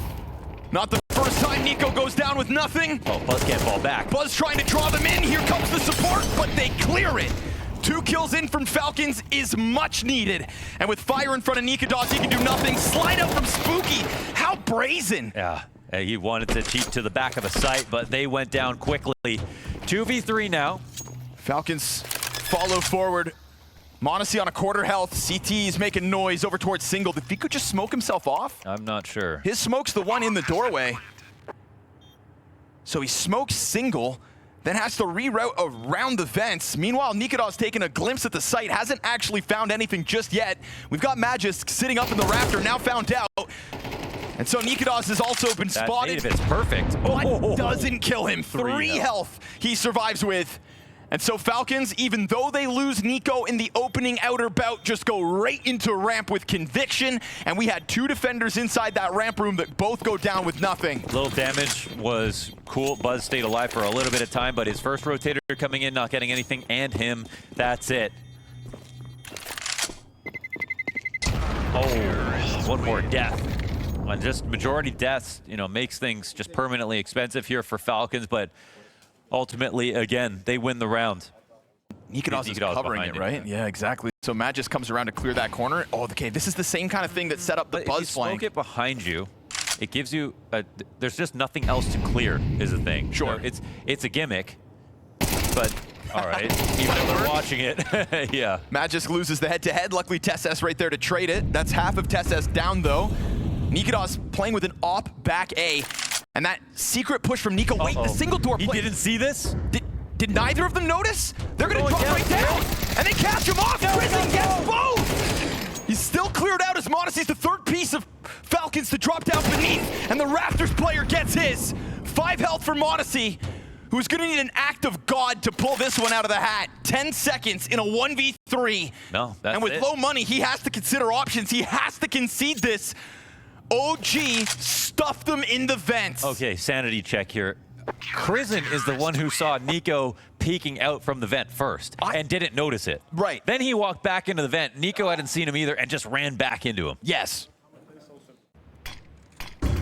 Not the first time Nico goes down with nothing. Oh, Buzz can't fall back. Buzz trying to draw them in. Here comes the support, but they clear it. 2 kills in from Falcons is much needed. And with fire in front of Nikados, he can do nothing. Slide out from Spooky. How brazen. Yeah. He wanted to cheat to the back of the site, but they went down quickly. 2v3 now. Falcons follow forward. Monacy on a quarter health. CT is making noise over towards single. Did Fiku just smoke himself off? I'm not sure. His smoke's the one in the doorway. So he smokes single, then has to reroute around the vents. Meanwhile, Nikados taking a glimpse at the site, hasn't actually found anything just yet. We've got Magisk sitting up in the rafter, now found out. And so Nikados has also been spotted. It's perfect. But doesn't kill him. 3 health he survives with. And so Falcons, even though they lose Nico in the opening outer bout, just go right into ramp with conviction. And we had 2 defenders inside that ramp room that both go down with nothing. Little damage was cool. Buzz stayed alive for a little bit of time, but his first rotator coming in, not getting anything, and him, that's it. Oh, one more death. And just majority deaths, you know, makes things just permanently expensive here for Falcons, but ultimately, again, they win the round. Nikodos is covering it, right? him. Yeah, exactly. So Matt just comes around to clear that corner. Oh, okay, this is the same kind of thing that set up the Buzz flank. If you smoke it behind you, it gives you there's just nothing else to clear is the thing. Sure. You know, it's a gimmick, but all right, even though we're watching it, yeah. Matt just loses the head-to-head. Luckily, TessS right there to trade it. That's half of TessS down, though. Nikodos playing with an op back A. And that secret push from Nico. Wait, the single door play. He didn't see this? Did neither of them notice? They're going to drop right down. And they catch him off. Prison gets both. He's still cleared out as Modessy's the 3rd piece of Falcons to drop down beneath. And the Raptors player gets his. 5 health for Modesty, who's going to need an act of God to pull this one out of the hat. 10 seconds in a 1v3. No, that's And with low money, he has to consider options. He has to concede this. OG stuffed them in the vents. Okay, sanity check here. Prison is the one who saw Nico peeking out from the vent first and didn't notice it. Right. Then he walked back into the vent. Nico hadn't seen him either and just ran back into him. Yes. Let's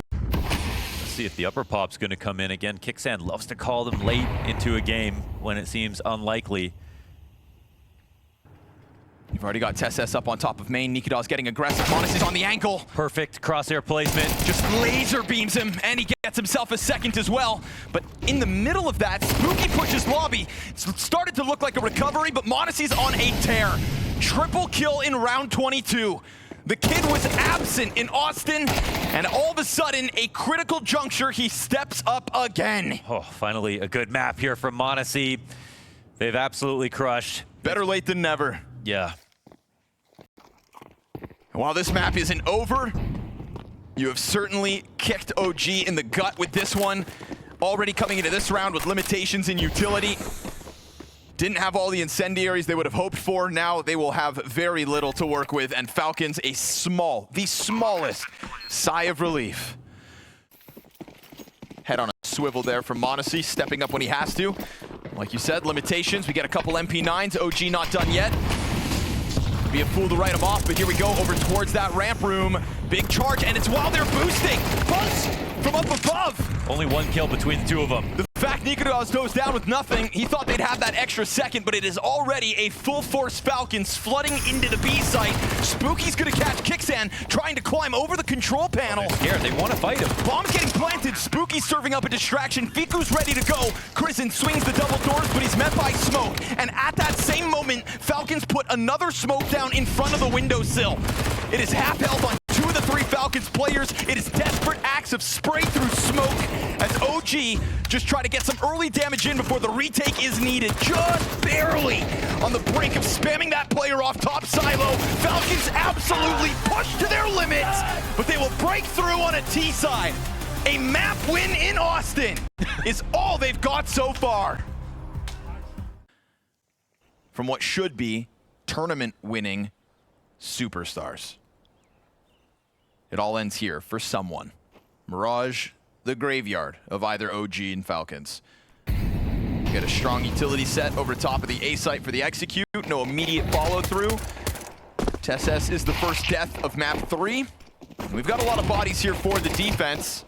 see if the upper pop's going to come in again. Kicksand loves to call them late into a game when it seems unlikely. You've already got TessS up on top of main. Nikodos getting aggressive. Monasy's on the ankle. Perfect crosshair placement. Just laser beams him, and he gets himself a second as well. But in the middle of that, Spooky pushes Lobby. It started to look like a recovery, but Monasy's on a tear. Triple kill in round 22. The kid was absent in Austin, and all of a sudden, a critical juncture, he steps up again. Oh, finally a good map here from Monasy. They've absolutely crushed. Better late than never. Yeah. And while this map isn't over, you have certainly kicked OG in the gut with this one. Already coming into this round with limitations in utility. Didn't have all the incendiaries they would have hoped for. Now they will have very little to work with, and Falcons the smallest sigh of relief. Head on a swivel there from Monasy, stepping up when he has to. Like you said, limitations. We get a couple MP9s. OG not done yet. Be a fool to write him off, but here we go over towards that ramp room. Big charge, and it's while they're boosting. Buzz from up above. Only 1 kill between the 2 of them. The fact Nikodos goes down with nothing, he thought they'd have that extra second, but it is already a full force Falcons flooding into the B site. Spooky's gonna catch Kicksand, trying to climb over the control panel. They're scared, they want to fight him. Bomb's getting planted, Spooky's serving up a distraction, Fiku's ready to go. Krisen swings the double doors, but he's met by smoke. And at that same moment, Falcons put another smoke down in front of the windowsill. It is half health on 2 of the 3 Falcons players. It is desperate acts of spray through smoke as OG just try to get some early damage in before the retake is needed. Just barely on the brink of spamming that player off top silo. Falcons absolutely pushed to their limits, but they will break through on a T side. A map win in Austin is all they've got so far. From what should be tournament winning superstars. It all ends here for someone. Mirage, the graveyard of either OG and Falcons. Get a strong utility set over top of the A site for the execute. No immediate follow through. TessS is the first death of map 3. We've got a lot of bodies here for the defense.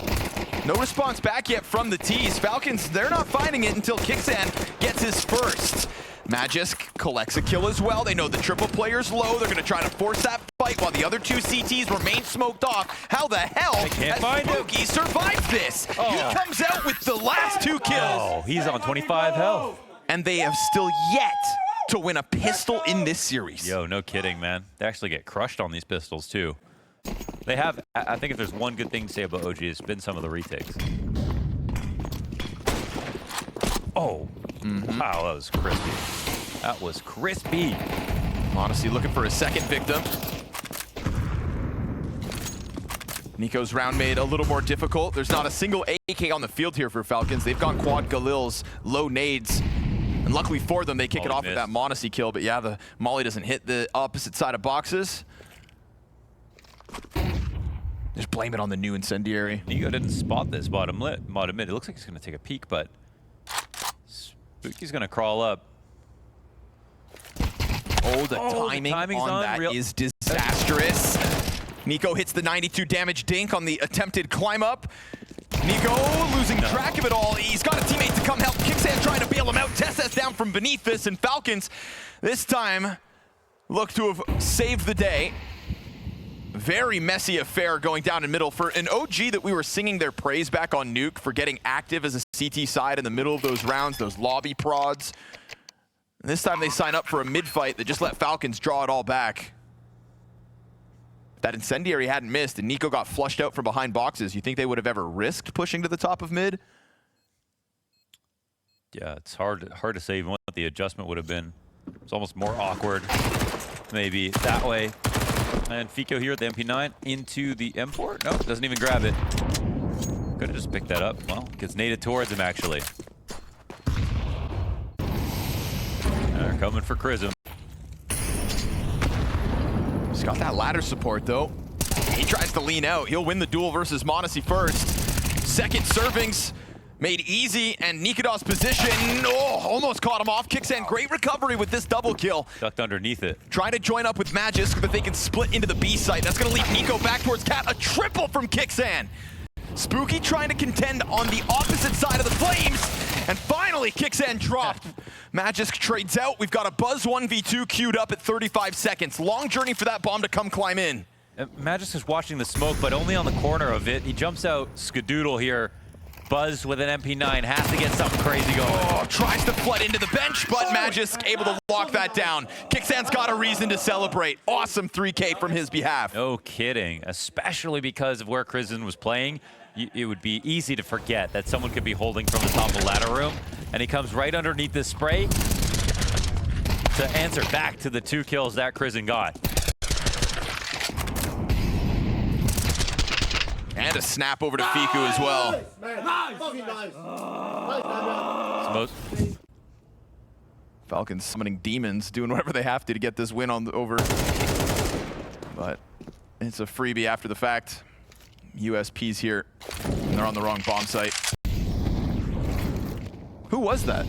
No response back yet from the T's. Falcons, they're not finding it until Kicksand gets his first. Magisk collects a kill as well. They know the triple player's low. They're going to try to force that fight while the other 2 CTs remain smoked off. How the hell has Spooky survived this? Oh. He comes out with the last 2 kills. Oh, he's on 25 health. And they have still yet to win a pistol in this series. Yo, no kidding, man. They actually get crushed on these pistols, too. They have, I think if there's one good thing to say about OG, it's been some of the retakes. Oh, wow, that was crispy. That was crispy. Honestly, looking for a second victim. Nico's round made a little more difficult. There's not a single AK on the field here for Falcons. They've gone quad Galils, low nades. And luckily for them, they kick it off with missed. that Monacy kill. But yeah, the Molly doesn't hit the opposite side of boxes. Just blame it on the new incendiary. Nico didn't spot this bottom mid. It looks like he's going to take a peek, but Spooky's going to crawl up. Oh, the timing on that is disastrous. Nico hits the 92 damage dink on the attempted climb up. Nico losing track of it all. He's got a teammate to come help. Kicksand trying to bail him out. Tess down from beneath this, and Falcons this time look to have saved the day. Very messy affair going down in middle for an OG that we were singing their praise back on Nuke for getting active as a CT side in the middle of those rounds, those lobby prods. And this time they sign up for a mid fight that just let Falcons draw it all back. That incendiary hadn't missed and Nico got flushed out from behind boxes. You think they would have ever risked pushing to the top of mid? Yeah, it's hard to say even what the adjustment would have been. It's almost more awkward, maybe that way. And Fico here at the MP9 into the M4. Nope, doesn't even grab it. Could have just picked that up. Well, gets naded towards him actually. They're coming for Chrism. He's got that ladder support though. He tries to lean out. He'll win the duel versus Monacy first. Second servings made easy, and Nikodos position, almost caught him off. Kicksand, great recovery with this double kill. Ducked underneath it. Trying to join up with Magisk, but they can split into the B site. That's gonna leave Nico back towards Cat. A triple from Kicksand. Spooky trying to contend on the opposite side of the flames, and finally Kicksand dropped. Magisk trades out. We've got a Buzz 1v2 queued up at 35 seconds. Long journey for that bomb to come climb in. Magisk is watching the smoke, but only on the corner of it. He jumps out, Skadoodle here. Buzz with an MP9 has to get something crazy going. Oh, tries to flood into the bench, but Magisk able to lock that down. Kicksand's got a reason to celebrate. Awesome 3K from his behalf. No kidding, especially because of where Chrism was playing. It would be easy to forget that someone could be holding from the top of the ladder room, and he comes right underneath this spray to answer back to the 2 kills that Chrism got. And a snap over to Fiku as well. Falcons summoning demons, doing whatever they have to get this win over. But it's a freebie after the fact. USP's here, and they're on the wrong bomb site. Who was that?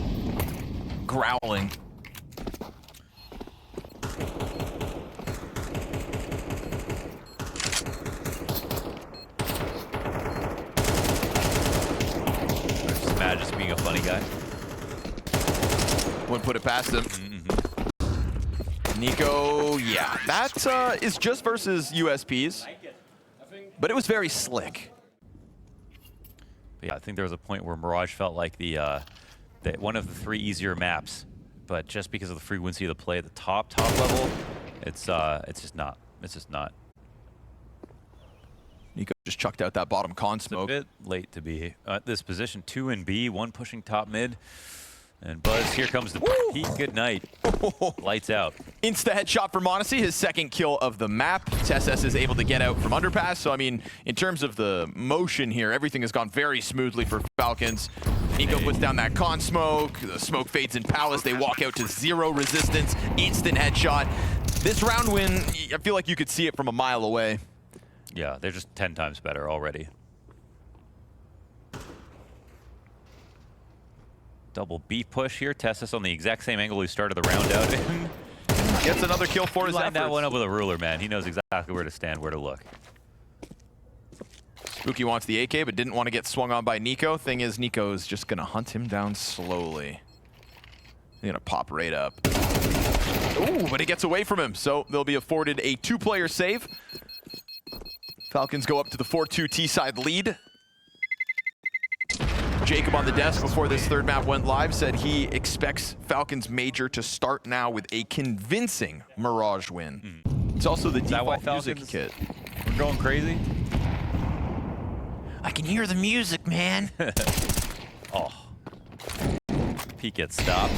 Growling. Just being a funny guy. Wouldn't put it past him. Nico, yeah, that is just versus USPs, but it was very slick. But yeah, I think there was a point where Mirage felt like one of the 3 easier maps, but just because of the frequency of the play at the top level, it's just not. It's just not. Nico just chucked out that bottom con smoke. It's a bit late to be at this position. 2 in B, 1 pushing top mid. And Buzz, here comes the peak. Good night. Lights out. Insta headshot for Monacy, his 2nd kill of the map. Tess is able to get out from underpass. So, I mean, in terms of the motion here, everything has gone very smoothly for Falcons. Nico puts down that con smoke. The smoke fades in Palace. They walk out to 0 resistance. Instant headshot. This round win, I feel like you could see it from a mile away. Yeah, they're just 10 times better already. Double B push here. Tessus on the exact same angle he started the round out in. Gets another kill for his efforts. That one up with a ruler, man. He knows exactly where to stand, where to look. Spooky wants the AK, but didn't want to get swung on by Nico. Thing is, Nico's just going to hunt him down slowly. He's going to pop right up. Ooh, but he gets away from him, so they'll be afforded a 2-player save. Falcons go up to the 4-2 T-side lead. Jacob on the desk before this 3rd map went live said he expects Falcons Major to start now with a convincing Mirage win. It's also the default music kit. We're going crazy? I can hear the music, man. Oh. Peek gets stopped.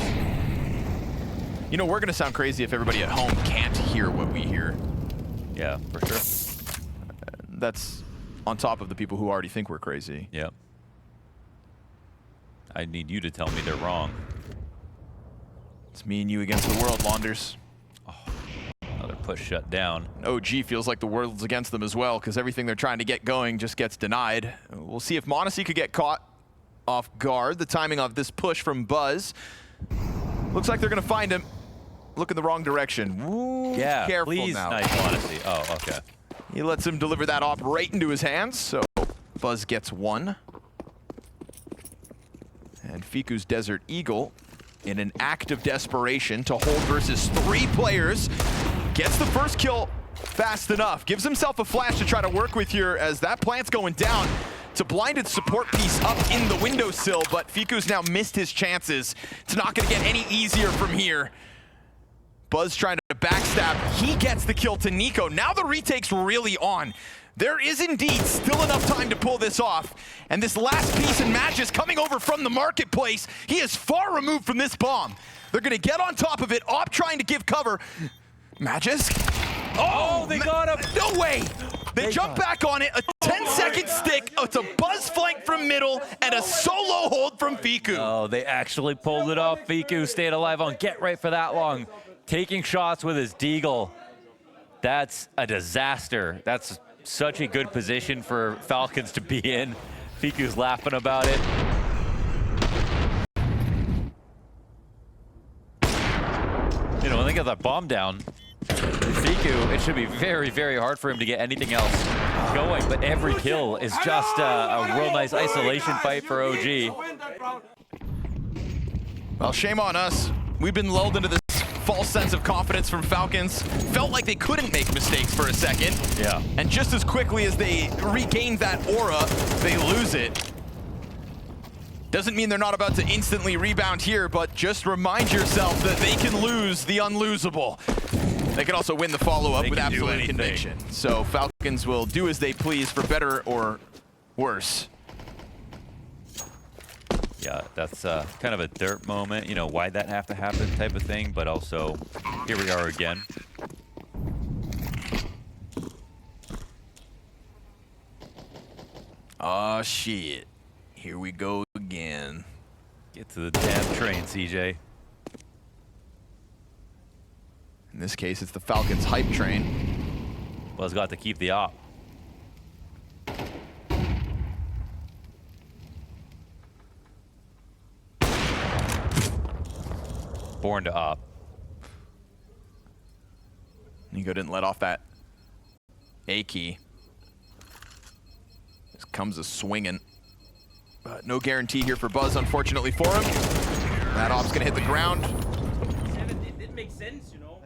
You know, we're going to sound crazy if everybody at home can't hear what we hear. Yeah, for sure. That's on top of the people who already think we're crazy. Yep. I need you to tell me they're wrong. It's me and you against the world, Launders. Another push shut down. OG feels like the world's against them as well because everything they're trying to get going just gets denied. We'll see if m0NESY could get caught off guard. The timing of this push from Buzz. Looks like they're going to find him. Look in the wrong direction. Ooh, Yeah, careful please, now. nice m0NESY. Oh, okay. He lets him deliver that op right into his hands, so Buzz gets one. And Fiku's Desert Eagle, in an act of desperation to hold versus 3 players, gets the first kill fast enough. Gives himself a flash to try to work with here as that plant's going down. It's a blinded support piece up in the windowsill, but Fiku's now missed his chances. It's not gonna get any easier from here. Buzz trying to backstab. He gets the kill to Nico. Now the retake's really on. There is indeed still enough time to pull this off. And this last piece in Match is coming over from the marketplace. He is far removed from this bomb. They're gonna get on top of it. Op trying to give cover. Magisk. Oh, they got him. No way. They jump back on it. A 10-second stick. Oh, it's a Buzz flank from middle and a solo hold from Fiku. Oh, they actually pulled it off. Fiku stayed alive on Get Right for that long. Taking shots with his Deagle. That's a disaster. That's such a good position for Falcons to be in. Fiku's laughing about it. You know, when they get that bomb down, Fiku, it should be very, very hard for him to get anything else going, but every kill is just a real nice isolation fight for OG. Well, shame on us. We've been lulled into this false sense of confidence from Falcons. Felt like they couldn't make mistakes for a second. Yeah. And just as quickly as they regain that aura, they lose it. Doesn't mean they're not about to instantly rebound here, but just remind yourself that they can lose the unlosable. They can also win the follow-up with absolute conviction. So Falcons will do as they please for better or worse. Yeah, that's kind of a dirt moment. You know, why'd that have to happen type of thing, but also here we are again. Oh shit. Here we go again. Get to the damn train, CJ. In this case, it's the Falcons hype train. Buzz got to keep the op. Born to op. Nico didn't let off that A key. This comes a swinging. But no guarantee here for Buzz, unfortunately for him. That op's gonna hit the ground. It didn't make sense, you know.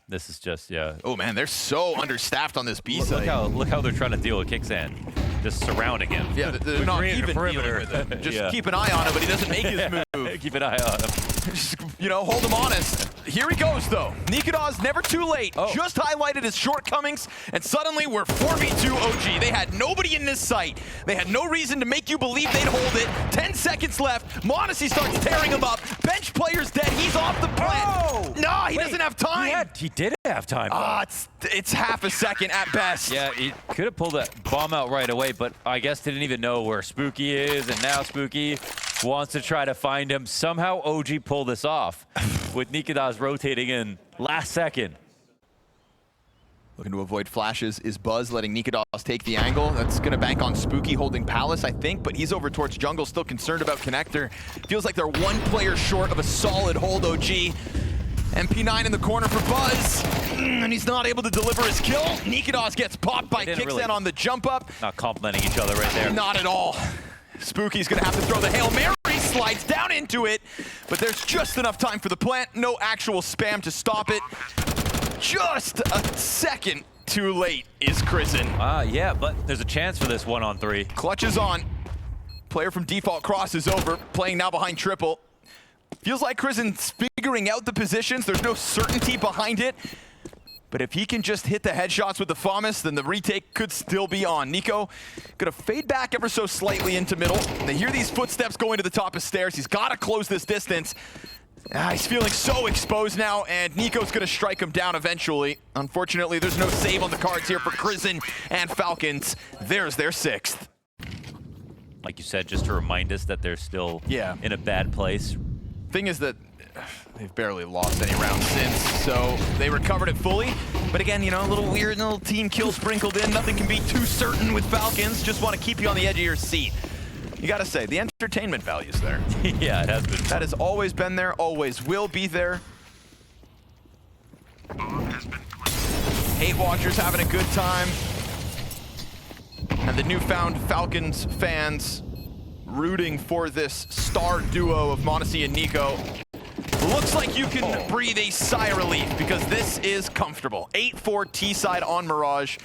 This is just, yeah. Oh man, they're so understaffed on this B side. Look how they're trying to deal with Kicksand. Just surrounding him. Yeah, they're We not created a even dealing perimeter. with him. Just Yeah. keep an eye on him, but he doesn't make his move. Keep an eye on him. Just, you know, hold him honest. Here he goes, though. Nikodaz never too late. Oh. Just highlighted his shortcomings, and suddenly we're 4v2 OG. They had nobody in this site. They had no reason to make you believe they'd hold it. 10 seconds left. m0NESY starts tearing him up. Bench player's dead. He's off the plant. Oh! No, he doesn't have time. He did have time. Ah, it's half a second at best. Yeah, he could have pulled that bomb out right away, but I guess didn't even know where Spooky is, and now Spooky wants to try to find him. Somehow OG pulled this off with Nikodaz rotating in last second. Looking to avoid flashes is Buzz, letting Nikodaz take the angle. That's going to bank on Spooky holding Palace, I think, but he's over towards jungle, still concerned about Connector. Feels like they're one player short of a solid hold, OG. MP9 in the corner for Buzz, and he's not able to deliver his kill. Nikodaz gets popped by Kickstand really on the jump up. Not complimenting each other right there. Not at all. Spooky's gonna have to throw the Hail Mary, slides down into it, but there's just enough time for the plant. No actual spam to stop it. Just a second too late is Krisen. Yeah, but there's a chance for this 1-on-3. Clutch is on. Player from default cross is over, playing now behind triple. Feels like Krisen's figuring out the positions. There's no certainty behind it. But if he can just hit the headshots with the FAMAS, then the retake could still be on. Nico gonna fade back ever so slightly into middle. They hear these footsteps going to the top of stairs. He's gotta close this distance. He's feeling so exposed now, and Nico's gonna strike him down eventually. Unfortunately, there's no save on the cards here for Krisen and Falcons. There's their 6th. Like you said, just to remind us that they're still Yeah. in a bad place. Thing is that they've barely lost any rounds since, so they recovered it fully. But again, you know, a little weird little team kill sprinkled in. Nothing can be too certain with Falcons. Just want to keep you on the edge of your seat. You gotta say, the entertainment value's there. Yeah, it has been. That has always been there, always will be there. Hate Watchers having a good time. And the newfound Falcons fans rooting for this star duo of m0NESY and Nico. Looks like you can breathe a sigh of relief because this is comfortable. 8-4 T-side on Mirage.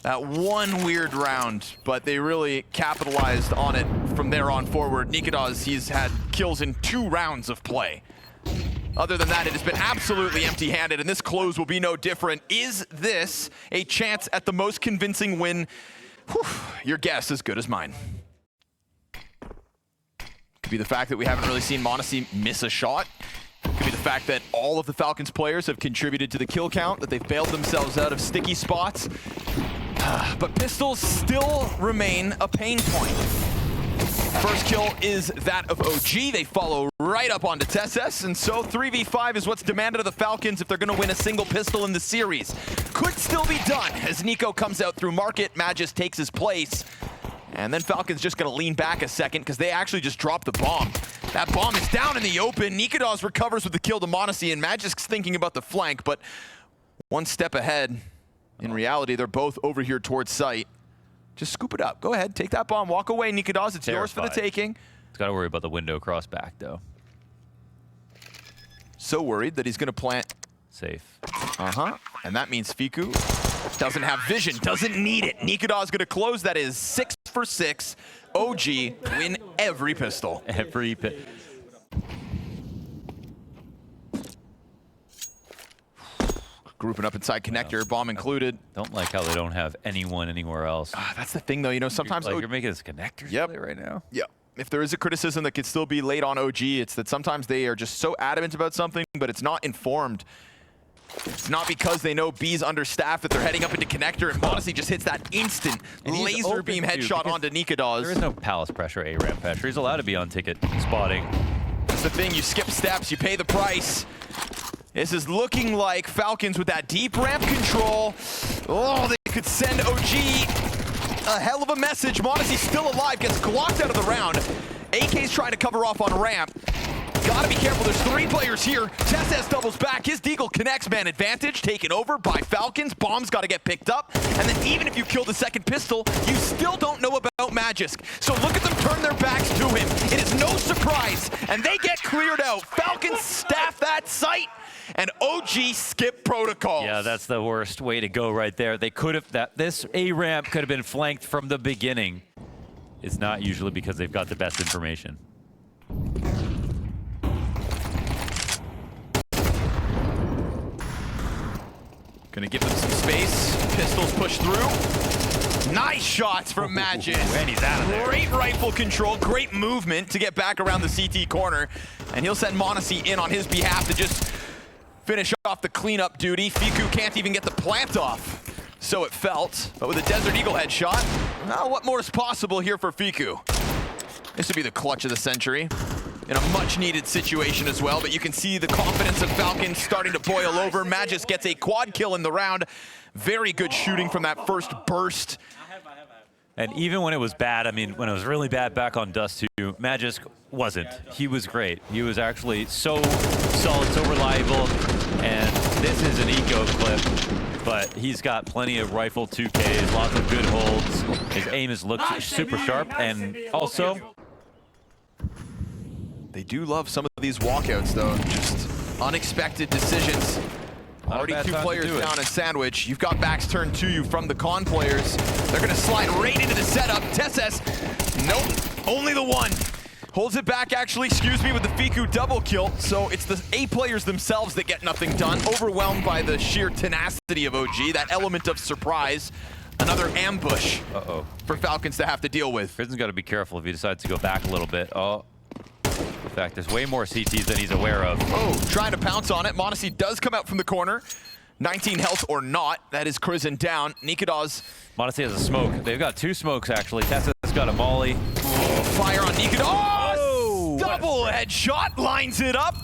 That one weird round, but they really capitalized on it from there on forward. Nikodas, he's had kills in 2 rounds of play. Other than that, it has been absolutely empty-handed, and this close will be no different. Is this a chance at the most convincing win? Whew, your guess is as good as mine. Could be the fact that we haven't really seen m0NESY miss a shot. Could be the fact that all of the Falcons players have contributed to the kill count, that they've bailed themselves out of sticky spots. But pistols still remain a pain point. First kill is that of OG. They follow right up onto TSS, and so 3v5 is what's demanded of the Falcons if they're going to win a single pistol in the series. Could still be done as Nico comes out through market. Magisk takes his place. And then Falcons just going to lean back a second because they actually just dropped the bomb. That bomb is down in the open. Nikodas recovers with the kill to m0NESY, and Magisk's thinking about the flank, but one step ahead. In reality, they're both over here towards site. Just scoop it up. Go ahead, take that bomb, walk away, Nikodas. It's yours for the taking. He's got to worry about the window cross back, though. So worried that he's going to plant. Safe. And that means Fiku doesn't have vision, doesn't need it. Nikodas going to close. That is 6 for 6. OG win every pistol. Every Grouping up inside connector, bomb included. Don't like how they don't have anyone anywhere else. That's the thing, though. You know, sometimes you're making this connector play right now. Yep. If there is a criticism that could still be laid on OG, it's that sometimes they are just so adamant about something, but it's not informed. It's not because they know B's understaffed that they're heading up into connector, and m0NESY just hits that instant laser beam headshot onto Nikodas. There is no palace pressure, A-ramp pressure. He's allowed to be on ticket spotting. That's the thing. You skip steps, you pay the price. This is looking like Falcons with that deep ramp control. Oh, they could send OG a hell of a message. m0NESY still alive, gets glocked out of the round. AK's trying to cover off on ramp. Gotta be careful, there's 3 players here. TSS doubles back, his deagle connects, man advantage taken over by Falcons. Bomb's gotta get picked up. And then even if you kill the second pistol, you still don't know about Magisk. So look at them turn their backs to him. It is no surprise, and they get cleared out. Falcons staff that site, and OG skip protocols. Yeah, that's the worst way to go right there. They could have, this A-ramp could have been flanked from the beginning. It's not usually because they've got the best information. Gonna give them some space. Pistols push through. Nice shots from Magisk. And he's out of there. Great rifle control, great movement to get back around the CT corner. And he'll send m0NESY in on his behalf to just finish off the cleanup duty. Fiku can't even get the plant off. So it felt. But with a Desert Eagle headshot, what more is possible here for Fiku? This would be the clutch of the century. In a much-needed situation as well, but you can see the confidence of Falcons starting to boil over. Magisk gets a quad kill in the round. Very good shooting from that first burst. And even when it was bad, I mean, when it was really bad back on Dust 2, Magisk wasn't. He was great. He was actually so solid, so reliable, and this is an eco clip, but he's got plenty of rifle 2Ks, lots of good holds. His aim has looked super sharp, and also, they do love some of these walkouts, though. Just unexpected decisions. Already 2 players down in Sandwich. You've got backs turned to you from the con players. They're going to slide right into the setup. TSS, nope, only the one. Holds it back, actually, excuse me, with the Fiku double kill. So it's the A players themselves that get nothing done. Overwhelmed by the sheer tenacity of OG, that element of surprise. Another ambush for Falcons to have to deal with. Prison's got to be careful if he decides to go back a little bit. In fact, there's way more CTs than he's aware of. Trying to pounce on it. m0NESY does come out from the corner. 19 health or not. That is Crizin down. Nikodas. m0NESY has a smoke. They've got 2 smokes, actually. TSS got a molly. Fire on Nikodas. Double double headshot, lines it up.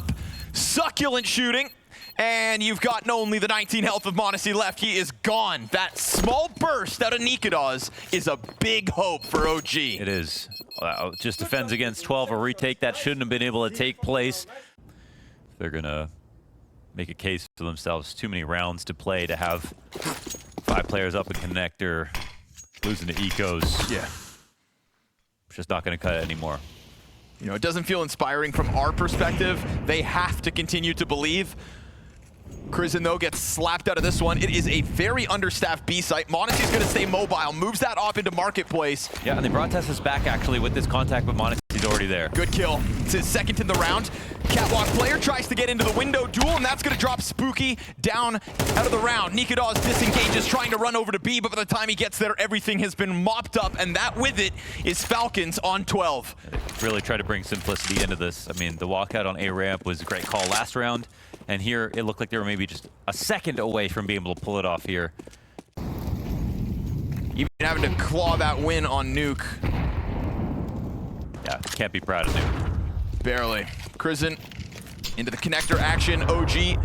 Succulent shooting. And you've got only the 19 health of m0NESY left. He is gone. That small burst out of Nikedos is a big hope for OG. It is. Just defends against 12. A retake that shouldn't have been able to take place. They're going to make a case for themselves. Too many rounds to play to have 5 players up in connector. Losing to Ecos. Yeah. Just not going to cut it anymore. You know, it doesn't feel inspiring from our perspective. They have to continue to believe. Crizin, though, gets slapped out of this one. It is a very understaffed B site. m0NESY's going to stay mobile, moves that off into Marketplace. Yeah, and they brought Tessus back, actually, with this contact, but m0NESY's already there. Good kill. It's his second in the round. Catwalk player tries to get into the window duel, and that's going to drop Spooky down out of the round. Nikedos disengages, trying to run over to B, but by the time he gets there, everything has been mopped up, and that with it is Falcons on 12. Really try to bring simplicity into this. I mean, the walkout on A ramp was a great call last round, and here it looked like they were maybe just a second away from being able to pull it off here. Even having to claw that win on Nuke. Yeah, can't be proud of Nuke. Barely. Crizin into the connector action. OG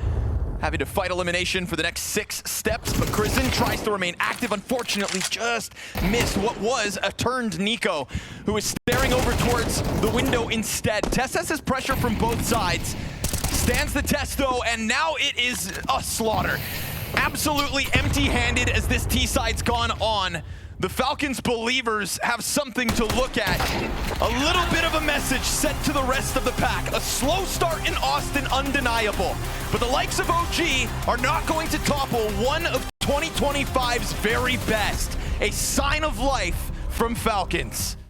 having to fight elimination for the next 6 steps, but Crizin tries to remain active. Unfortunately, just missed what was a turned Nico, who is staring over towards the window instead. Tessus has pressure from both sides. Stands the test, though, and now it is a slaughter. Absolutely empty-handed as this T-side's gone on. The Falcons believers have something to look at. A little bit of a message sent to the rest of the pack. A slow start in Austin, undeniable. But the likes of OG are not going to topple one of 2025's very best. A sign of life from Falcons.